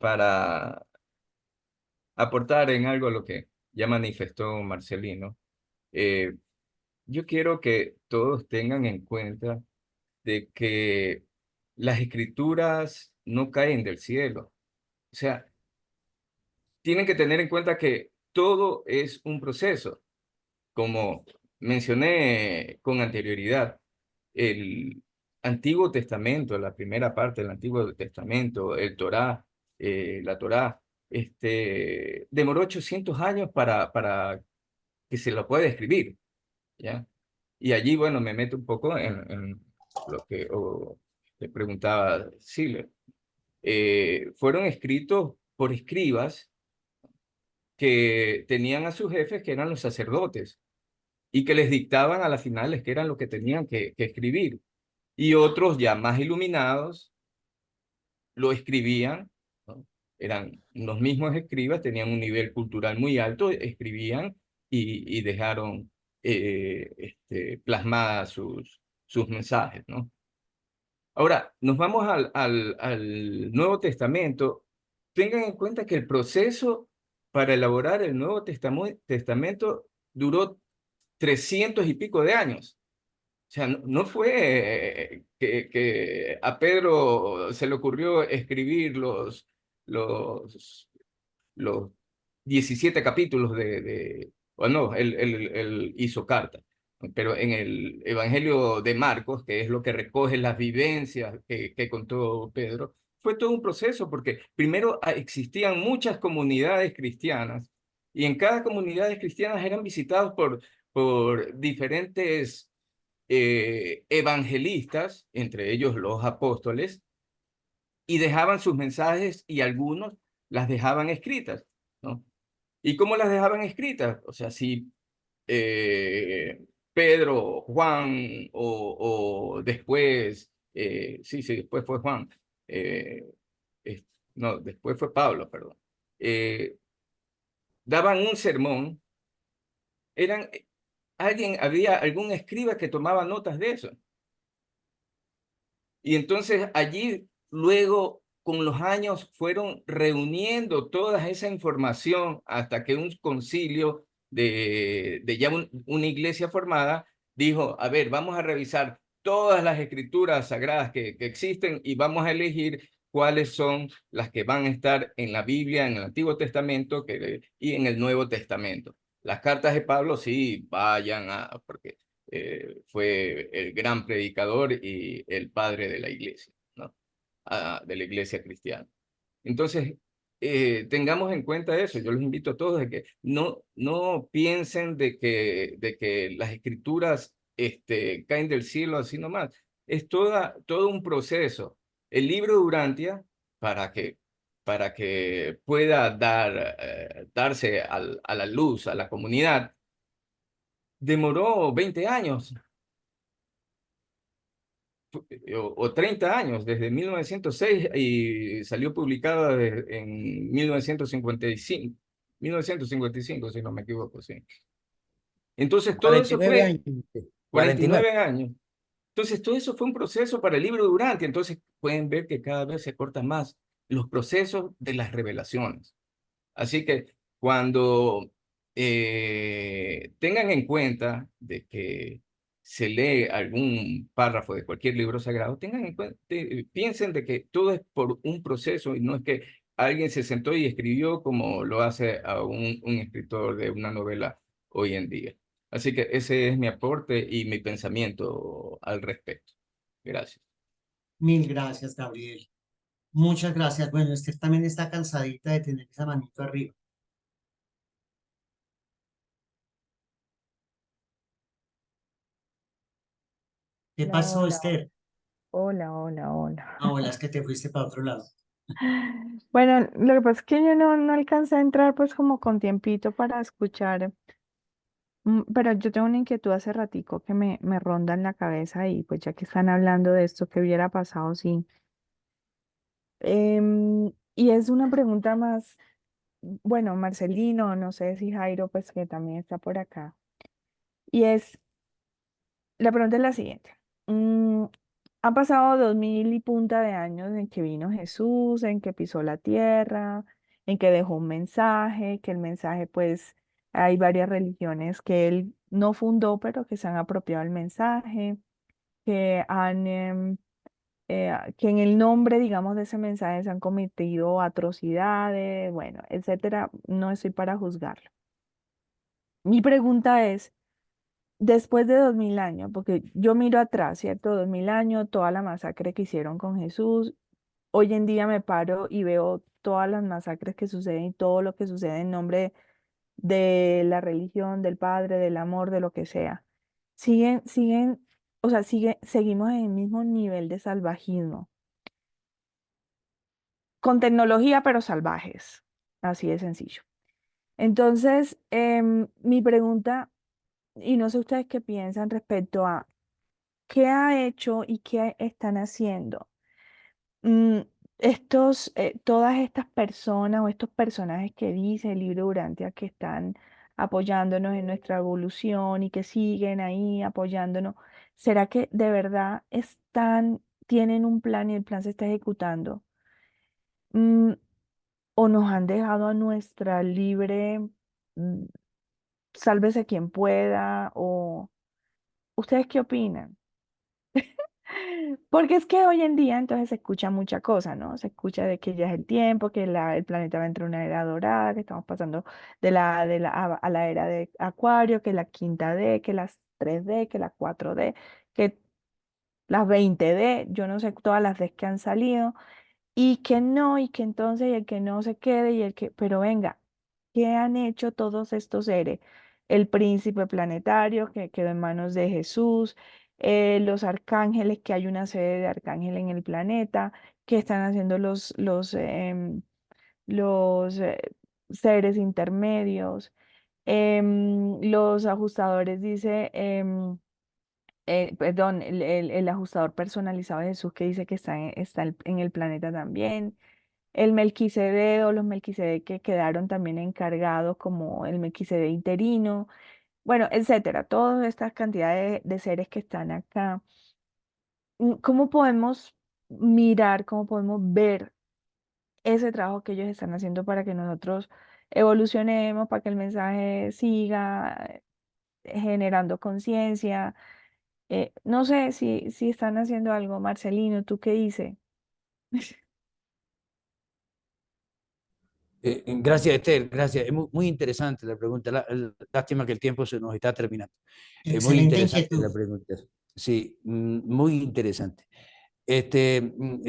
Para aportar en algo a lo que ya manifestó Marcelino, yo quiero que todos tengan en cuenta de que las escrituras no caen del cielo. O sea, tienen que tener en cuenta que todo es un proceso. Como mencioné con anterioridad, el Antiguo Testamento, la primera parte del Antiguo Testamento, el Torá, la Torá, demoró 800 años para que se lo pueda escribir, ¿ya? Y allí, bueno, me meto un poco en lo que le preguntaba Sile. Fueron escritos por escribas que tenían a sus jefes, que eran los sacerdotes, y que les dictaban a las finales que eran lo que tenían que escribir. Y otros ya más iluminados lo escribían, ¿no? Eran los mismos escribas, tenían un nivel cultural muy alto, escribían y dejaron plasmadas sus mensajes, ¿no? Ahora, nos vamos al Nuevo Testamento. Tengan en cuenta que el proceso para elaborar el Nuevo Testamento duró 300 y pico de años. O sea, no fue que a Pedro se le ocurrió escribir los, los 17 capítulos o no, él hizo carta. Pero en el Evangelio de Marcos, que es lo que recoge las vivencias que contó Pedro, fue todo un proceso, porque primero existían muchas comunidades cristianas, y en cada comunidad cristianas eran visitados por diferentes evangelistas, entre ellos los apóstoles, y dejaban sus mensajes y algunos las dejaban escritas, ¿no? ¿Y cómo las dejaban escritas? O sea, si Pedro, Juan o después, sí, después fue Juan, eh, no, después fue Pablo, perdón, eh, daban un sermón, había algún escriba que tomaba notas de eso. Y entonces allí luego, con los años, fueron reuniendo toda esa información hasta que un concilio de ya una iglesia formada dijo, a ver, vamos a revisar todas las escrituras sagradas que existen y vamos a elegir cuáles son las que van a estar en la Biblia, en el Antiguo Testamento y en el Nuevo Testamento. Las cartas de Pablo sí, porque fue el gran predicador y el padre de la iglesia, ¿no? De la iglesia cristiana. Entonces, tengamos en cuenta eso. Yo los invito a todos de que no piensen de que las escrituras caen del cielo así nomás. Es todo un proceso. El libro de Urantia, para que pueda darse a la luz, a la comunidad, demoró 20 años o 30 años, desde 1906, y salió publicada en 1955, si no me equivoco, sí. Entonces, todo eso 49 fue años. 49 años. Entonces, todo eso fue un proceso para el libro de Urantia. Entonces, pueden ver que cada vez se cortan más los procesos de las revelaciones. Así que cuando tengan en cuenta de que se lee algún párrafo de cualquier libro sagrado, tengan en cuenta, piensen de que todo es por un proceso y no es que alguien se sentó y escribió como lo hace a un escritor de una novela hoy en día. Así que ese es mi aporte y mi pensamiento al respecto. Gracias. Mil gracias, Gabriel. Muchas gracias. Bueno, Esther también está cansadita de tener esa manito arriba. ¿Qué Hola, pasó, hola, Esther? hola, hola, hola. Ahora es que te fuiste para otro lado. Bueno, lo que pasa es que yo no alcancé a entrar pues como con tiempito para escuchar, pero yo tengo una inquietud hace ratico que me ronda en la cabeza y pues ya que están hablando de esto, ¿qué hubiera pasado sí? Y es una pregunta más, bueno, Marcelino, no sé si Jairo pues que también está por acá. Y la pregunta es la siguiente. Han pasado 2000 y punta de años en que vino Jesús, en que pisó la tierra, en que dejó un mensaje, que el mensaje, pues, hay varias religiones que él no fundó, pero que se han apropiado del mensaje, que han que en el nombre, digamos, de ese mensaje se han cometido atrocidades, bueno, etcétera. No estoy para juzgarlo. Mi pregunta es, después de 2000 años, porque yo miro atrás, ¿cierto? 2000 años, toda la masacre que hicieron con Jesús. Hoy en día me paro y veo todas las masacres que suceden y todo lo que sucede en nombre de la religión, del Padre, del amor, de lo que sea. Siguen, o sea, seguimos en el mismo nivel de salvajismo, con tecnología, pero salvajes. Así de sencillo. Entonces, mi pregunta, y no sé ustedes qué piensan respecto a qué ha hecho y qué están haciendo todas estas personas o estos personajes que dice el libro Urantia que están apoyándonos en nuestra evolución y que siguen ahí apoyándonos. ¿Será que de verdad tienen un plan y el plan se está ejecutando? Mm, ¿O nos han dejado a nuestra libre, mm, sálvese quien pueda? ¿O ustedes qué opinan? Porque es que hoy en día entonces se escucha mucha cosa, ¿no? Se escucha de que ya es el tiempo, que el planeta va a entrar en una era dorada, que estamos pasando a la era de Acuario, que la quinta D, que las 3D, que la 4D, que las 20D, yo no sé todas las Ds que han salido, y que no, y que entonces y el que no se quede, pero venga, ¿qué han hecho todos estos seres? El príncipe planetario que quedó en manos de Jesús, los arcángeles, que hay una sede de arcángel en el planeta, que están haciendo los seres intermedios, los ajustadores, dice, perdón, el ajustador personalizado de Jesús que dice que está en el planeta también. El Melquisedec o los Melquisedec que quedaron también encargados como el Melquisedec interino, bueno, etcétera, todas estas cantidades de seres que están acá. ¿Cómo podemos mirar, cómo podemos ver ese trabajo que ellos están haciendo para que nosotros evolucionemos, para que el mensaje siga generando conciencia? No sé si están haciendo algo. Marcelino, ¿tú qué dices? Gracias, Esther, gracias. Es muy interesante la pregunta. Lástima que el tiempo se nos está terminando. Es muy Excelente interesante la inquietud. pregunta. Sí, muy interesante.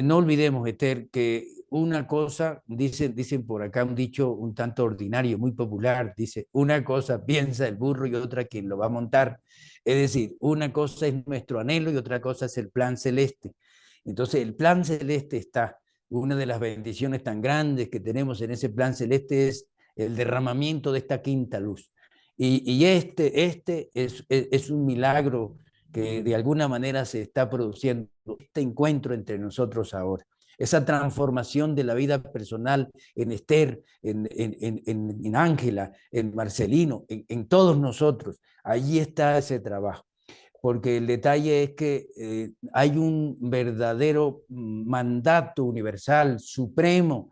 No olvidemos, Esther, que una cosa, dicen por acá un dicho un tanto ordinario, muy popular, dice, una cosa piensa el burro y otra quien lo va a montar. Es decir, una cosa es nuestro anhelo y otra cosa es el plan celeste. Entonces, el plan celeste está. Una de las bendiciones tan grandes que tenemos en ese plan celeste es el derramamiento de esta quinta luz. Y este es un milagro que de alguna manera se está produciendo, este encuentro entre nosotros ahora. Esa transformación de la vida personal en Esther, en Ángela, en Marcelino, en todos nosotros. Allí está ese trabajo. Porque el detalle es que hay un verdadero mandato universal, supremo,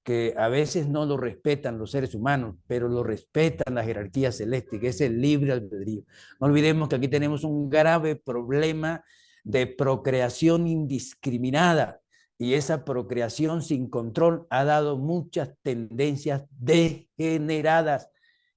que a veces no lo respetan los seres humanos, pero lo respetan la jerarquía celeste, que es el libre albedrío. No olvidemos que aquí tenemos un grave problema de procreación indiscriminada, y esa procreación sin control ha dado muchas tendencias degeneradas.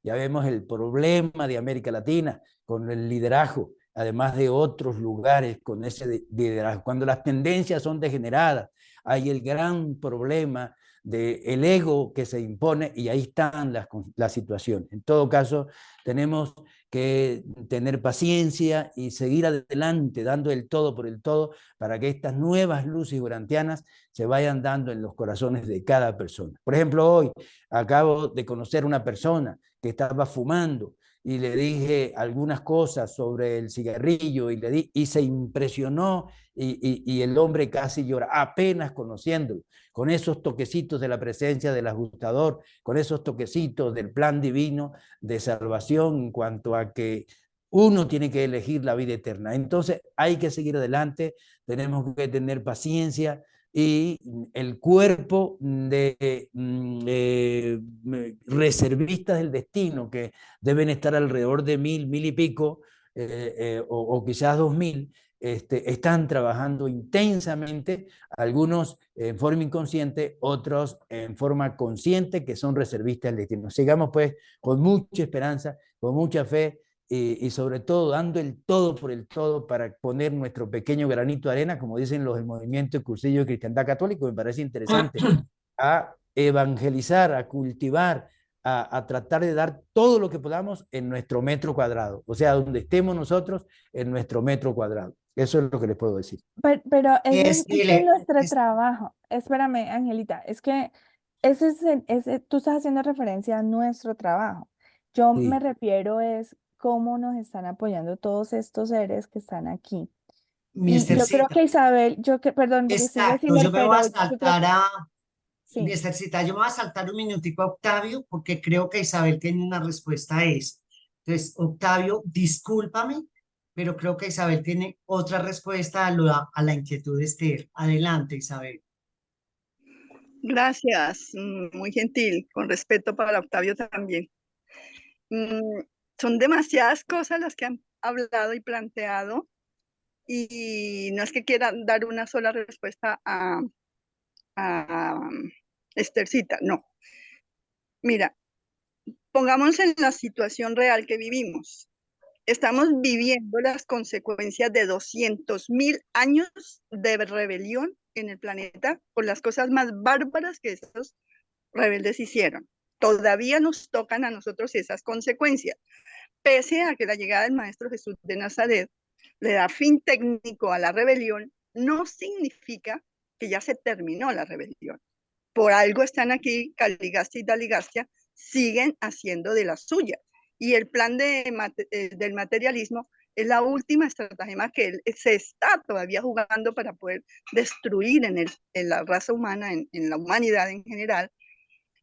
Ya vemos el problema de América Latina con el liderazgo, además de otros lugares con ese liderazgo. Cuando las tendencias son degeneradas, hay el gran problema del ego que se impone, y ahí están las situaciones. En todo caso, tenemos que tener paciencia y seguir adelante, dando el todo por el todo, para que estas nuevas luces urantianas se vayan dando en los corazones de cada persona. Por ejemplo, hoy acabo de conocer una persona que estaba fumando, y le dije algunas cosas sobre el cigarrillo y se impresionó, y el hombre casi llora, apenas conociéndolo, con esos toquecitos de la presencia del ajustador, con esos toquecitos del plan divino de salvación en cuanto a que uno tiene que elegir la vida eterna. Entonces hay que seguir adelante, tenemos que tener paciencia, y el cuerpo de reservistas del destino, que deben estar alrededor de 1000 y pico, o quizás 2000, están trabajando intensamente, algunos en forma inconsciente, otros en forma consciente, que son reservistas del destino. Sigamos pues con mucha esperanza, con mucha fe y sobre todo dando el todo por el todo para poner nuestro pequeño granito de arena, como dicen los del movimiento de Cursillo de Cristiandad Católico. Me parece interesante, a evangelizar, a cultivar, a tratar de dar todo lo que podamos en nuestro metro cuadrado, o sea, donde estemos nosotros en nuestro metro cuadrado. Eso es lo que les puedo decir. Pero ese es Dile, nuestro trabajo. Espérame, Angelita, es que tú estás haciendo referencia a nuestro trabajo. Yo me Sí. refiero es cómo nos están apoyando todos estos seres que están aquí. Y Mr. yo creo Zeta, que Isabel, perdón, distingue exacto, yo Silver, me voy a pero yo creo saltar que sí. Mr. Zeta, yo me voy a saltar un minutico a Octavio, porque creo que Isabel tiene una respuesta a eso. Entonces, Octavio, discúlpame, pero creo que Isabel tiene otra respuesta a la inquietud de Esther. Adelante, Isabel. Gracias, muy gentil, con respeto para Octavio también. Son demasiadas cosas las que han hablado y planteado, y no es que quieran dar una sola respuesta a Esthercita, no. Mira, pongamos en la situación real que vivimos. Estamos viviendo las consecuencias de 200.000 años de rebelión en el planeta por las cosas más bárbaras que esos rebeldes hicieron. Todavía nos tocan a nosotros esas consecuencias, pese a que la llegada del Maestro Jesús de Nazaret le da fin técnico a la rebelión, no significa que ya se terminó la rebelión. Por algo están aquí Caligastia y Daligastia, siguen haciendo de las suyas. Y el plan del materialismo es la última estratagema que él se está todavía jugando para poder destruir en la raza humana, en la humanidad en general,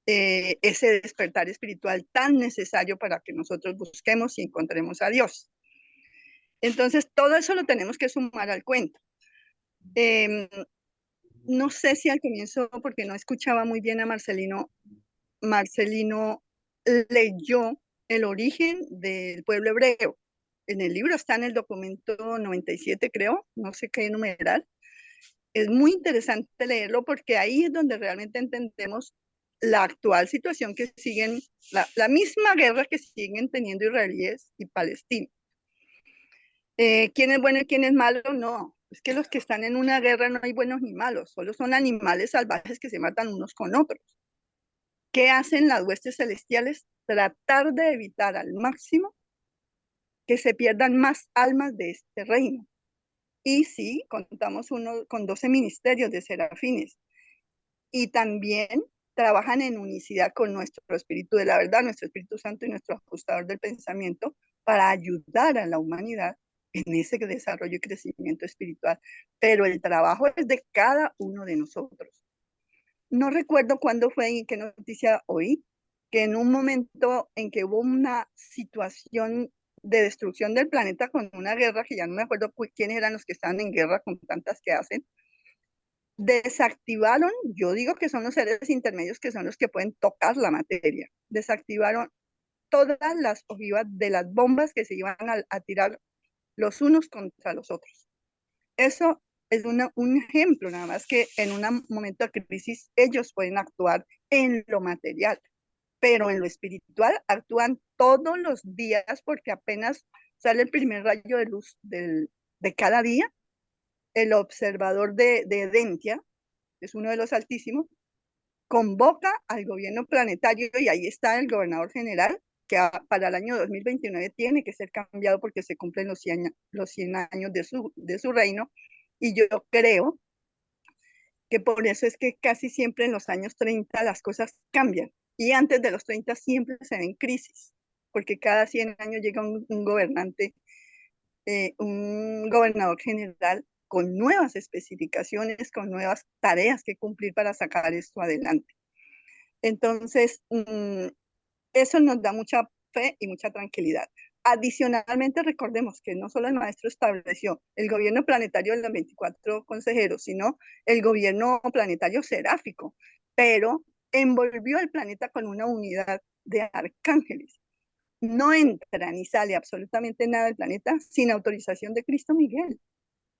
ese despertar espiritual tan necesario para que nosotros busquemos y encontremos a Dios. Entonces, todo eso lo tenemos que sumar al cuento. No sé si al comienzo, porque no escuchaba muy bien a Marcelino leyó el origen del pueblo hebreo. En el libro está en el documento 97, creo, no sé qué numeral. Es muy interesante leerlo porque ahí es donde realmente entendemos la actual situación que siguen, la misma guerra que siguen teniendo israelíes y palestinos. ¿Quién es bueno y quién es malo? No, es que los que están en una guerra no hay buenos ni malos, solo son animales salvajes que se matan unos con otros. ¿Qué hacen las huestes celestiales? Tratar de evitar al máximo que se pierdan más almas de este reino. Y sí, contamos con 12 ministerios de serafines. Y también trabajan en unicidad con nuestro Espíritu de la Verdad, nuestro Espíritu Santo y nuestro ajustador del pensamiento para ayudar a la humanidad en ese desarrollo y crecimiento espiritual. Pero el trabajo es de cada uno de nosotros. No recuerdo cuándo fue y qué noticia oí, que en un momento en que hubo una situación de destrucción del planeta con una guerra, que ya no me acuerdo quiénes eran los que estaban en guerra con tantas que hacen, desactivaron, yo digo que son los seres intermedios que son los que pueden tocar la materia, desactivaron todas las ojivas de las bombas que se iban a tirar los unos contra los otros. Eso es un ejemplo, nada más que en un momento de crisis ellos pueden actuar en lo material, pero en lo espiritual actúan todos los días porque apenas sale el primer rayo de luz de cada día, el observador de Edentia, que es uno de los altísimos, convoca al gobierno planetario y ahí está el gobernador general, que para el año 2029 tiene que ser cambiado porque se cumplen los 100 años de su reino. Y yo creo que por eso es que casi siempre en los años 30 las cosas cambian. Y antes de los 30 siempre se ven crisis, porque cada 100 años llega un gobernante, un gobernador general con nuevas especificaciones, con nuevas tareas que cumplir para sacar esto adelante. Entonces, eso nos da mucha fe y mucha tranquilidad. Adicionalmente, recordemos que no solo el maestro estableció el gobierno planetario de los 24 consejeros, sino el gobierno planetario seráfico, pero envolvió el planeta con una unidad de arcángeles. No entra ni sale absolutamente nada del planeta sin autorización de Cristo Miguel.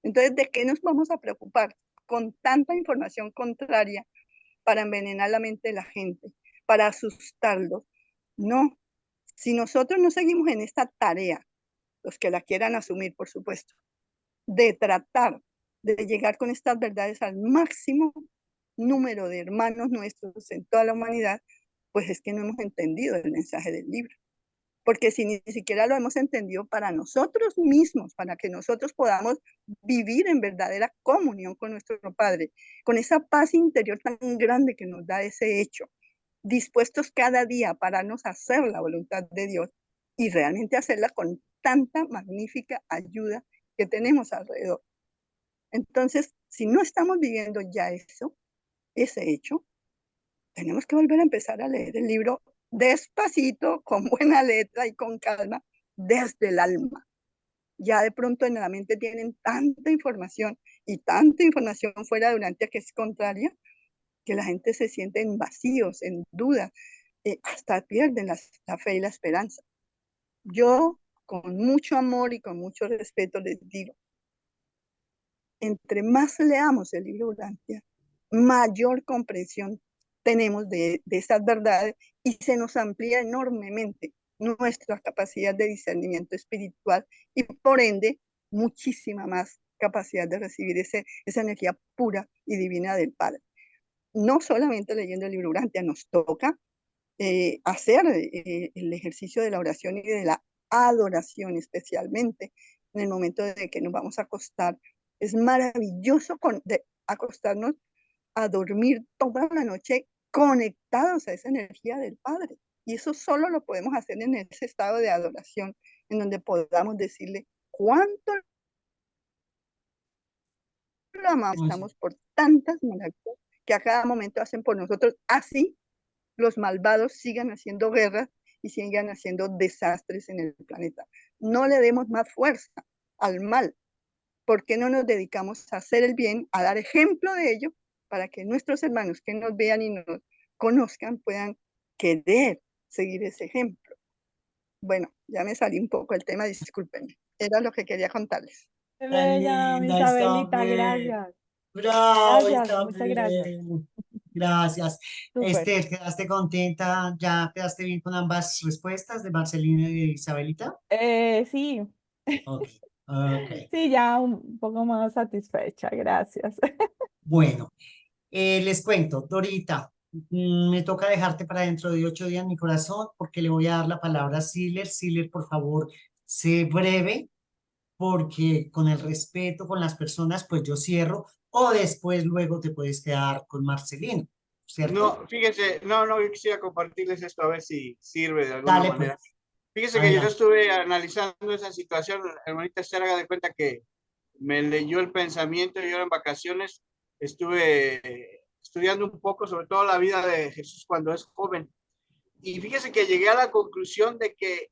Entonces, ¿de qué nos vamos a preocupar con tanta información contraria para envenenar la mente de la gente, para asustarlos? No, si nosotros no seguimos en esta tarea, los que la quieran asumir, por supuesto, de tratar de llegar con estas verdades al máximo número de hermanos nuestros en toda la humanidad, pues es que no hemos entendido el mensaje del libro. Porque si ni siquiera lo hemos entendido para nosotros mismos, para que nosotros podamos vivir en verdadera comunión con nuestro Padre, con esa paz interior tan grande que nos da ese hecho, dispuestos cada día a pararnos a hacer la voluntad de Dios y realmente hacerla con tanta magnífica ayuda que tenemos alrededor. Entonces, si no estamos viviendo ya eso, ese hecho, tenemos que volver a empezar a leer el libro despacito, con buena letra y con calma, desde el alma. Ya de pronto en la mente tienen tanta información y tanta información fuera de Urantia que es contraria, que la gente se siente en vacíos, en duda, hasta pierden la fe y la esperanza. Yo, con mucho amor y con mucho respeto, les digo, entre más leamos el libro Urantia, mayor comprensión tenemos de esas verdades y se nos amplía enormemente nuestra capacidad de discernimiento espiritual y por ende muchísima más capacidad de recibir esa energía pura y divina del Padre. No solamente leyendo el libro Urantia, nos toca hacer el ejercicio de la oración y de la adoración, especialmente en el momento de que nos vamos a acostar. Es maravilloso acostarnos a dormir toda la noche conectados a esa energía del Padre. Y eso solo lo podemos hacer en ese estado de adoración, en donde podamos decirle cuánto lo amamos, estamos por tantas maravillas que a cada momento hacen por nosotros, así los malvados sigan haciendo guerras y sigan haciendo desastres en el planeta. No le demos más fuerza al mal. ¿Por qué no nos dedicamos a hacer el bien, a dar ejemplo de ello, para que nuestros hermanos que nos vean y nos conozcan puedan querer seguir ese ejemplo? Bueno, ya me salí un poco del tema, discúlpenme. Era lo que quería contarles. Qué Tan bella, mi linda, está Isabelita, bien. gracias. Bravo, Gracias, está muchas gracias. bien. Gracias. Súper. Esther, ¿quedaste contenta? ¿Ya quedaste bien con ambas respuestas de Marcelina y de Isabelita? Sí, Ok, ok. sí, ya un poco más satisfecha, gracias. Bueno, les cuento, Dorita, me toca dejarte para dentro de 8 días, mi corazón, porque le voy a dar la palabra a Siler. Siler, por favor, sé breve, porque con el respeto con las personas, pues yo cierro, o después luego te puedes quedar con Marcelino, ¿cierto? No, fíjense, no, yo quisiera compartirles esto a ver si sirve de alguna Dale, manera. pues, Fíjense que yo adelante. estuve analizando esa situación, hermanita Esther, haga de cuenta que me leyó el pensamiento. Yo en vacaciones estuve estudiando un poco sobre todo la vida de Jesús cuando es joven. Y fíjese que llegué a la conclusión de que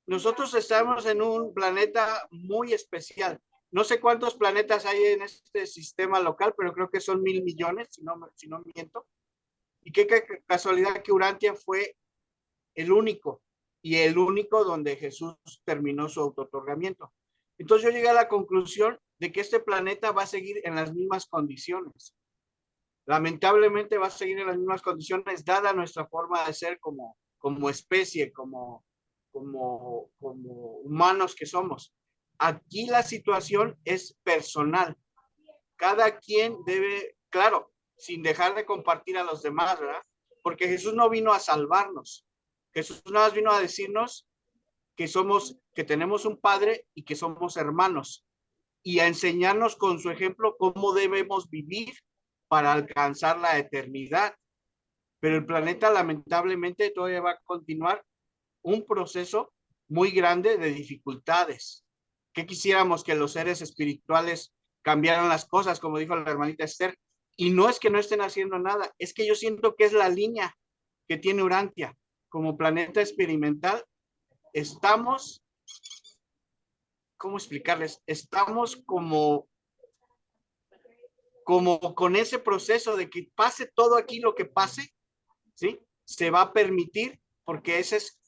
nosotros estamos en un planeta muy especial. No sé cuántos planetas hay en este sistema local, pero creo que son 1.000 millones, si no miento. Y qué casualidad que Urantia fue el único, y el único donde Jesús terminó su autootorgamiento. Entonces yo llegué a la conclusión de que este planeta va a seguir en las mismas condiciones. Lamentablemente va a seguir en las mismas condiciones, dada nuestra forma de ser como especie, como humanos que somos. Aquí la situación es personal. Cada quien debe, claro, sin dejar de compartir a los demás, ¿verdad? Porque Jesús no vino a salvarnos. Jesús nada más vino a decirnos que tenemos un Padre y que somos hermanos, y a enseñarnos con su ejemplo cómo debemos vivir para alcanzar la eternidad. Pero el planeta lamentablemente todavía va a continuar un proceso muy grande de dificultades. ¿Qué quisiéramos? Que los seres espirituales cambiaran las cosas, como dijo la hermanita Esther. Y no es que no estén haciendo nada, es que yo siento que es la línea que tiene Urantia. Como planeta experimental, estamos, ¿cómo explicarles? Estamos como con ese proceso de que pase todo aquí lo que pase, ¿sí? Se va a permitir, porque esa es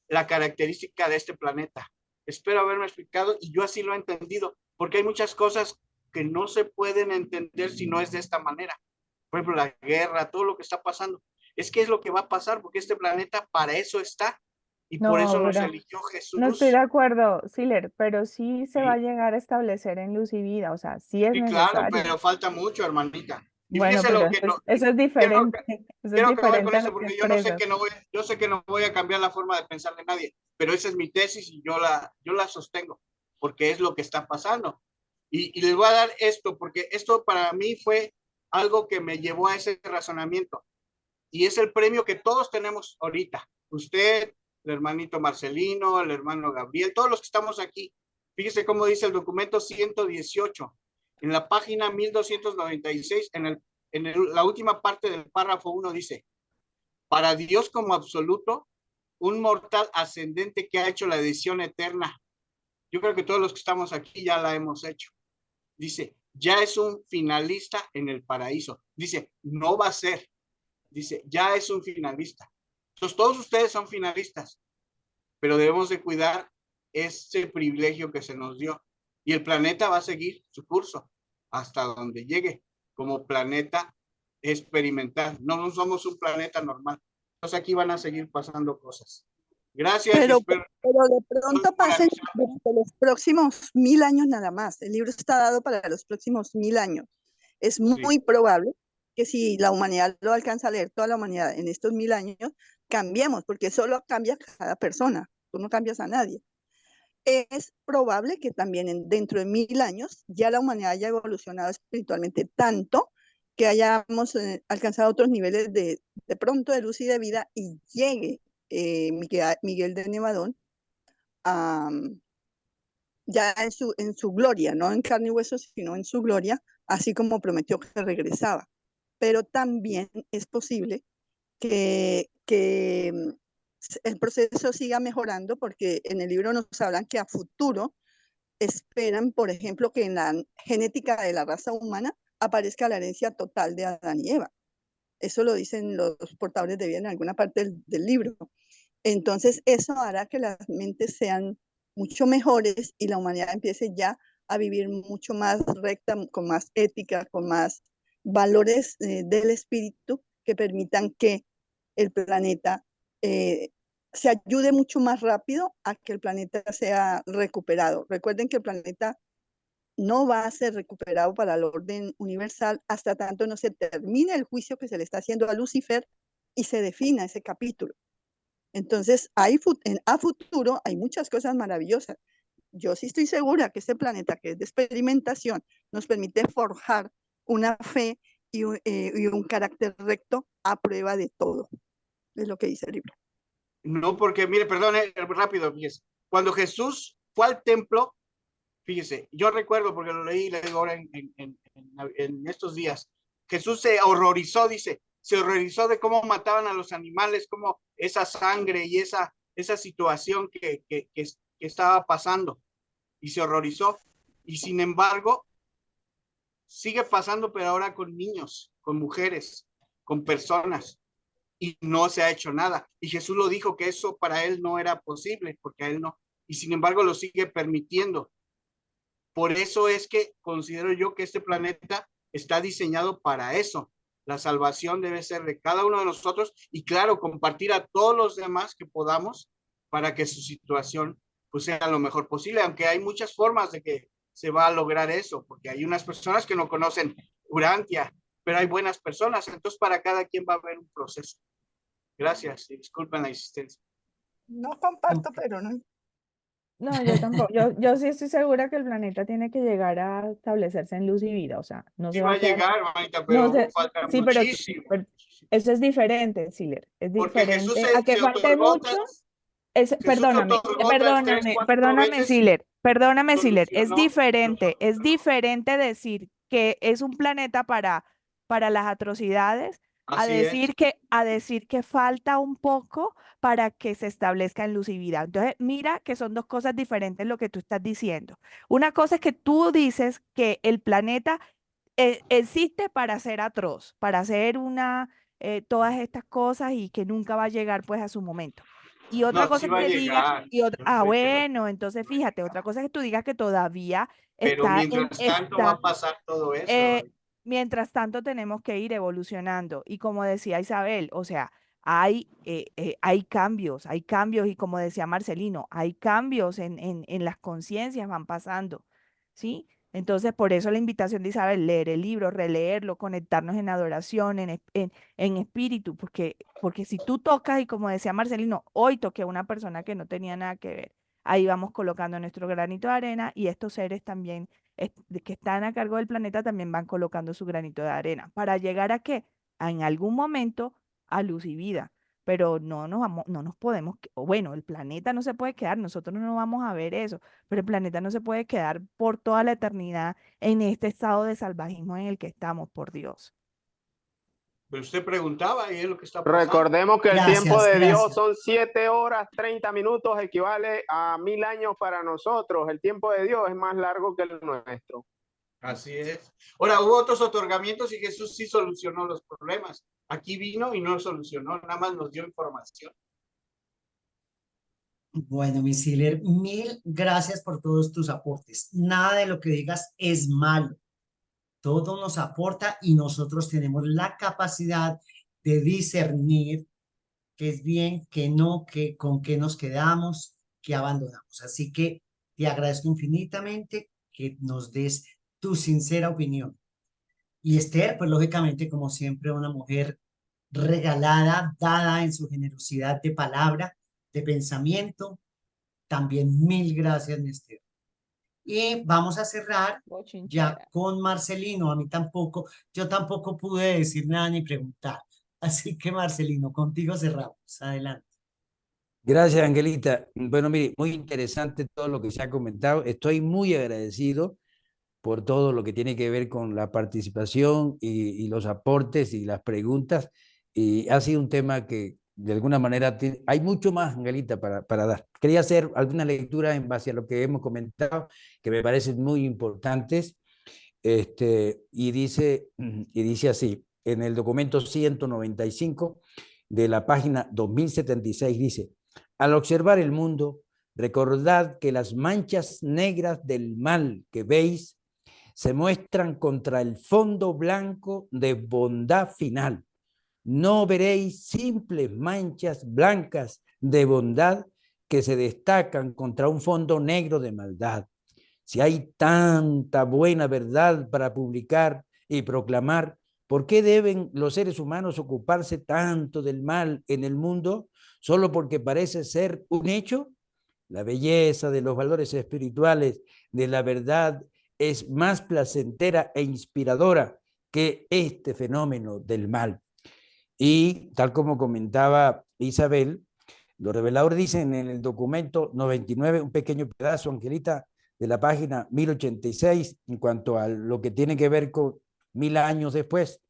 la característica de este planeta. Espero haberme explicado, y yo así lo he entendido. porque hay muchas cosas que no se pueden entender si no es de esta manera. Por ejemplo, la guerra, todo lo que está pasando. Es que es lo que va a pasar, porque este planeta para eso está, y por eso nos pero eligió no estoy de Jesús. acuerdo, Siler, pero sí se va a Sí, llegar a establecer en luz y vida, o sea, sí es sí, claro, necesario. pero falta mucho, hermanita. Y Bueno, fíjese pero lo que no, eso es quiero, diferente, eso es quiero acabar con diferente a eso, lo que porque expresas. yo sé que no voy a cambiar la forma de pensar de nadie, pero esa es mi tesis y yo la sostengo, porque es lo que está pasando. Y les voy a dar esto, porque esto para mí fue algo que me llevó a ese razonamiento. Y es el premio que todos tenemos ahorita. Usted, el hermanito Marcelino, el hermano Gabriel, todos los que estamos aquí. Fíjese cómo dice el documento 118. En la página 1296, la última parte del párrafo 1 dice, para Dios como absoluto, un mortal ascendente que ha hecho la edición eterna. Yo creo que todos los que estamos aquí ya la hemos hecho. Dice, ya es un finalista en el paraíso. Dice, no va a ser. Dice, ya es un finalista. Entonces, todos ustedes son finalistas, pero debemos de cuidar ese privilegio que se nos dio. Y el planeta va a seguir su curso hasta donde llegue, como planeta experimental. No somos un planeta normal. Entonces, aquí van a seguir pasando cosas. Gracias. Pero y espero de pronto pasen durante los próximos 1000 años nada más. El libro está dado para los próximos 1000 años. Es muy probable que si la humanidad lo alcanza a leer, toda la humanidad en estos 1000 años, cambiemos, porque solo cambia cada persona, tú no cambias a nadie. Es probable que también dentro de 1000 años ya la humanidad haya evolucionado espiritualmente tanto que hayamos alcanzado otros niveles de pronto de luz y de vida y llegue Miguel de Nevadón ya en su gloria, no en carne y hueso, sino en su gloria, así como prometió que regresaba. Pero también es posible que el proceso siga mejorando, porque en el libro nos hablan que a futuro esperan, por ejemplo, que en la genética de la raza humana aparezca la herencia total de Adán y Eva. Eso lo dicen los portadores de vida en alguna parte del libro. Entonces, eso hará que las mentes sean mucho mejores y la humanidad empiece ya a vivir mucho más recta, con más ética, con más valores del espíritu que permitan que el planeta se ayude mucho más rápido a que el planeta sea recuperado. Recuerden que el planeta no va a ser recuperado para el orden universal hasta tanto no se termine el juicio que se le está haciendo a Lucifer y se defina ese capítulo. Entonces, a futuro hay muchas cosas maravillosas. Yo sí estoy segura que este planeta, que es de experimentación, nos permite forjar una fe y un carácter recto a prueba de todo. Es lo que dice el libro. No, porque, mire, perdón, rápido, fíjese. Cuando Jesús fue al templo, fíjese, yo recuerdo, porque lo leí ahora en estos días, Jesús se horrorizó, dice, se horrorizó de cómo mataban a los animales, cómo esa sangre y esa situación que estaba pasando, y se horrorizó. Y sin embargo, sigue pasando, pero ahora con niños, con mujeres, con personas, y no se ha hecho nada. Y Jesús lo dijo que eso para él no era posible, porque a él no, y sin embargo lo sigue permitiendo. Por eso es que considero yo que este planeta está diseñado para eso. La salvación debe ser de cada uno de nosotros y, claro, compartir a todos los demás que podamos para que su situación pues sea lo mejor posible, aunque hay muchas formas de que se va a lograr eso, porque hay unas personas que no conocen Urantia, pero hay buenas personas, entonces para cada quien va a haber un proceso. Gracias y disculpen la insistencia. No comparto, pero no. No, yo tampoco. Yo sí estoy segura que el planeta tiene que llegar a establecerse en luz y vida, o sea, no Sí se va va a a quedar. llegar, hermanita, No pero sé, falta sí, muchísimo. pero eso es diferente, Siler, es Porque Jesús diferente a que se falte otorgó mucho. Jesús se Perdóname, otorgó tres, cuatro perdóname, veces y Siler, perdóname, Siler, es solucionó. diferente decir que es un planeta para las atrocidades a Así es. decir que falta un poco para que se establezca en luz y vida. Entonces, mira que son dos cosas diferentes lo que tú estás diciendo. Una cosa es que tú dices que el planeta existe para ser atroz, para hacer todas estas cosas y que nunca va a llegar pues a su momento. Y otra No, cosa sí es va a que digas, llegar. y otra, Yo sé que bueno, entonces fíjate, otra cosa es que tú digas que todavía pero está mientras tanto va a pasar todo eso. mientras tanto tenemos que ir evolucionando. Y como decía Isabel, o sea, hay cambios, y como decía Marcelino, hay cambios en las conciencias, van pasando, ¿sí? Entonces, por eso la invitación de Isabel, leer el libro, releerlo, conectarnos en adoración, en espíritu, porque si tú tocas, y como decía Marcelino, hoy toqué a una persona que no tenía nada que ver, ahí vamos colocando nuestro granito de arena, y estos seres también que están a cargo del planeta también van colocando su granito de arena. ¿Para llegar a qué? En algún momento a luz y vida. Pero no nos podemos, o bueno, el planeta no se puede quedar, nosotros no vamos a ver eso, pero el planeta no se puede quedar por toda la eternidad en este estado de salvajismo en el que estamos, por Dios. Pero usted preguntaba y es lo que está pasando. Recordemos que el tiempo Gracias, de Dios gracias. son 7 horas 30 minutos, equivale a 1000 años para nosotros. El tiempo de Dios es más largo que el nuestro. Así es. Ahora, hubo otros otorgamientos y Jesús sí solucionó los problemas. Aquí vino y no solucionó, nada más nos dio información. Bueno, mi Siler, mil gracias por todos tus aportes. Nada de lo que digas es malo. Todo nos aporta y nosotros tenemos la capacidad de discernir qué es bien, qué no, qué, con qué nos quedamos, qué abandonamos. Así que te agradezco infinitamente que nos des tu sincera opinión. Y Esther, pues lógicamente, como siempre, una mujer regalada, dada en su generosidad de palabra, de pensamiento. También mil gracias, Esther. Y vamos a cerrar ya Bochinchera. con Marcelino. A mí tampoco, yo tampoco pude decir nada ni preguntar. Así que Marcelino, contigo cerramos. Adelante. Gracias, Angelita. Bueno, mire, muy interesante todo lo que se ha comentado. Estoy muy agradecido por todo lo que tiene que ver con la participación y los aportes y las preguntas. Y ha sido un tema que de alguna manera hay mucho más, Angelita, para dar. Quería hacer alguna lectura en base a lo que hemos comentado, que me parecen muy importantes. Y dice así, en el documento 195 de la página 2076, dice: al observar el mundo, recordad que las manchas negras del mal que veis se muestran contra el fondo blanco de bondad final. No veréis simples manchas blancas de bondad que se destacan contra un fondo negro de maldad. Si hay tanta buena verdad para publicar y proclamar, ¿por qué deben los seres humanos ocuparse tanto del mal en el mundo solo porque parece ser un hecho? La belleza de los valores espirituales de la verdad es más placentera e inspiradora que este fenómeno del mal. Y tal como comentaba Isabel, los reveladores dicen en el documento 99, un pequeño pedazo, Angelita, de la página 1086, en cuanto a lo que tiene que ver con 1000 años después.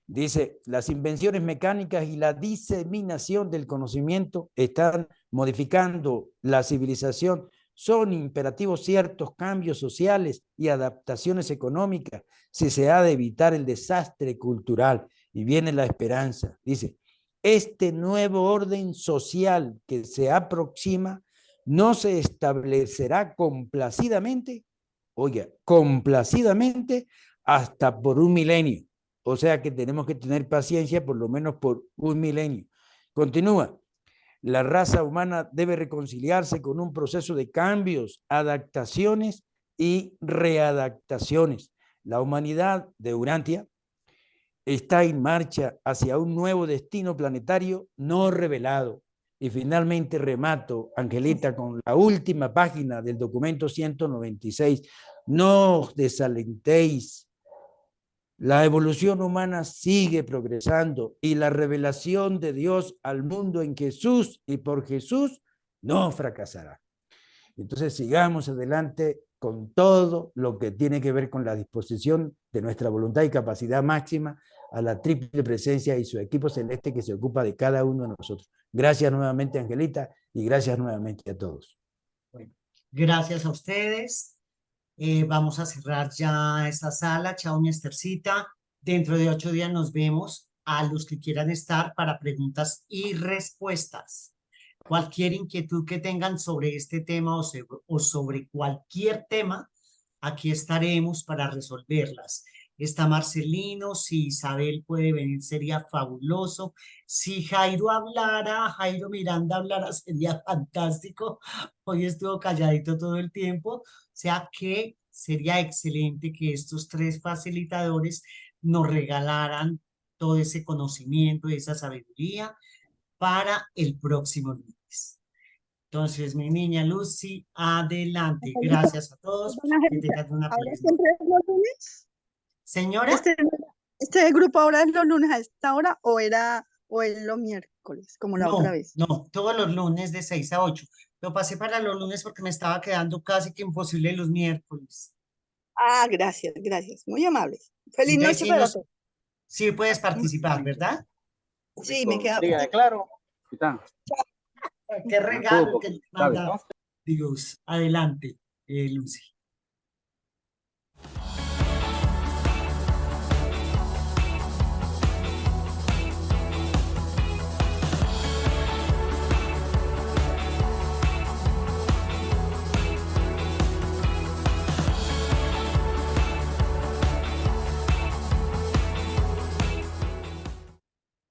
Dice, las invenciones mecánicas y la diseminación del conocimiento están modificando la civilización. Son imperativos ciertos cambios sociales y adaptaciones económicas si se ha de evitar el desastre cultural. Y viene la esperanza. Dice, este nuevo orden social que se aproxima no se establecerá complacidamente, oiga, complacidamente hasta por un milenio. O sea que tenemos que tener paciencia por lo menos por un milenio. Continúa. La raza humana debe reconciliarse con un proceso de cambios, adaptaciones y readaptaciones. La humanidad de Urantia está en marcha hacia un nuevo destino planetario no revelado. Y finalmente remato, Angelita, con la última página del documento 196. No os desalentéis. La evolución humana sigue progresando y la revelación de Dios al mundo en Jesús y por Jesús no fracasará. Entonces sigamos adelante con todo lo que tiene que ver con la disposición de nuestra voluntad y capacidad máxima a la triple presencia y su equipo celeste que se ocupa de cada uno de nosotros. Gracias nuevamente, Angelita, y gracias nuevamente a todos. Bueno, gracias a ustedes. Vamos a cerrar ya esta sala. Chao, mi Estercita. Dentro de 8 días nos vemos a los que quieran estar para preguntas y respuestas. Cualquier inquietud que tengan sobre este tema o sobre cualquier tema, aquí estaremos para resolverlas. Está Marcelino, si Isabel puede venir sería fabuloso. Si Jairo Miranda hablara sería fantástico. Hoy estuvo calladito todo el tiempo, o sea que sería excelente que estos tres facilitadores nos regalaran todo ese conocimiento y esa sabiduría para el próximo lunes. Entonces, mi niña Lucy, adelante. Gracias a todos. Que tengan una ¿Ahora feliz siempre es los lunes? Señora, ¿Este grupo ahora es los lunes a esta hora o es los miércoles, como la otra vez? no, todos los lunes de 6 a 8. Lo pasé para los lunes porque me estaba quedando casi que imposible los miércoles. Ah, gracias, gracias. Muy amables. Feliz Entonces, noche sí, para todos. sí puedes participar, ¿verdad? Sí, me queda. Diga, claro. Qué regalo que te manda Dios. Adelante, Lucy.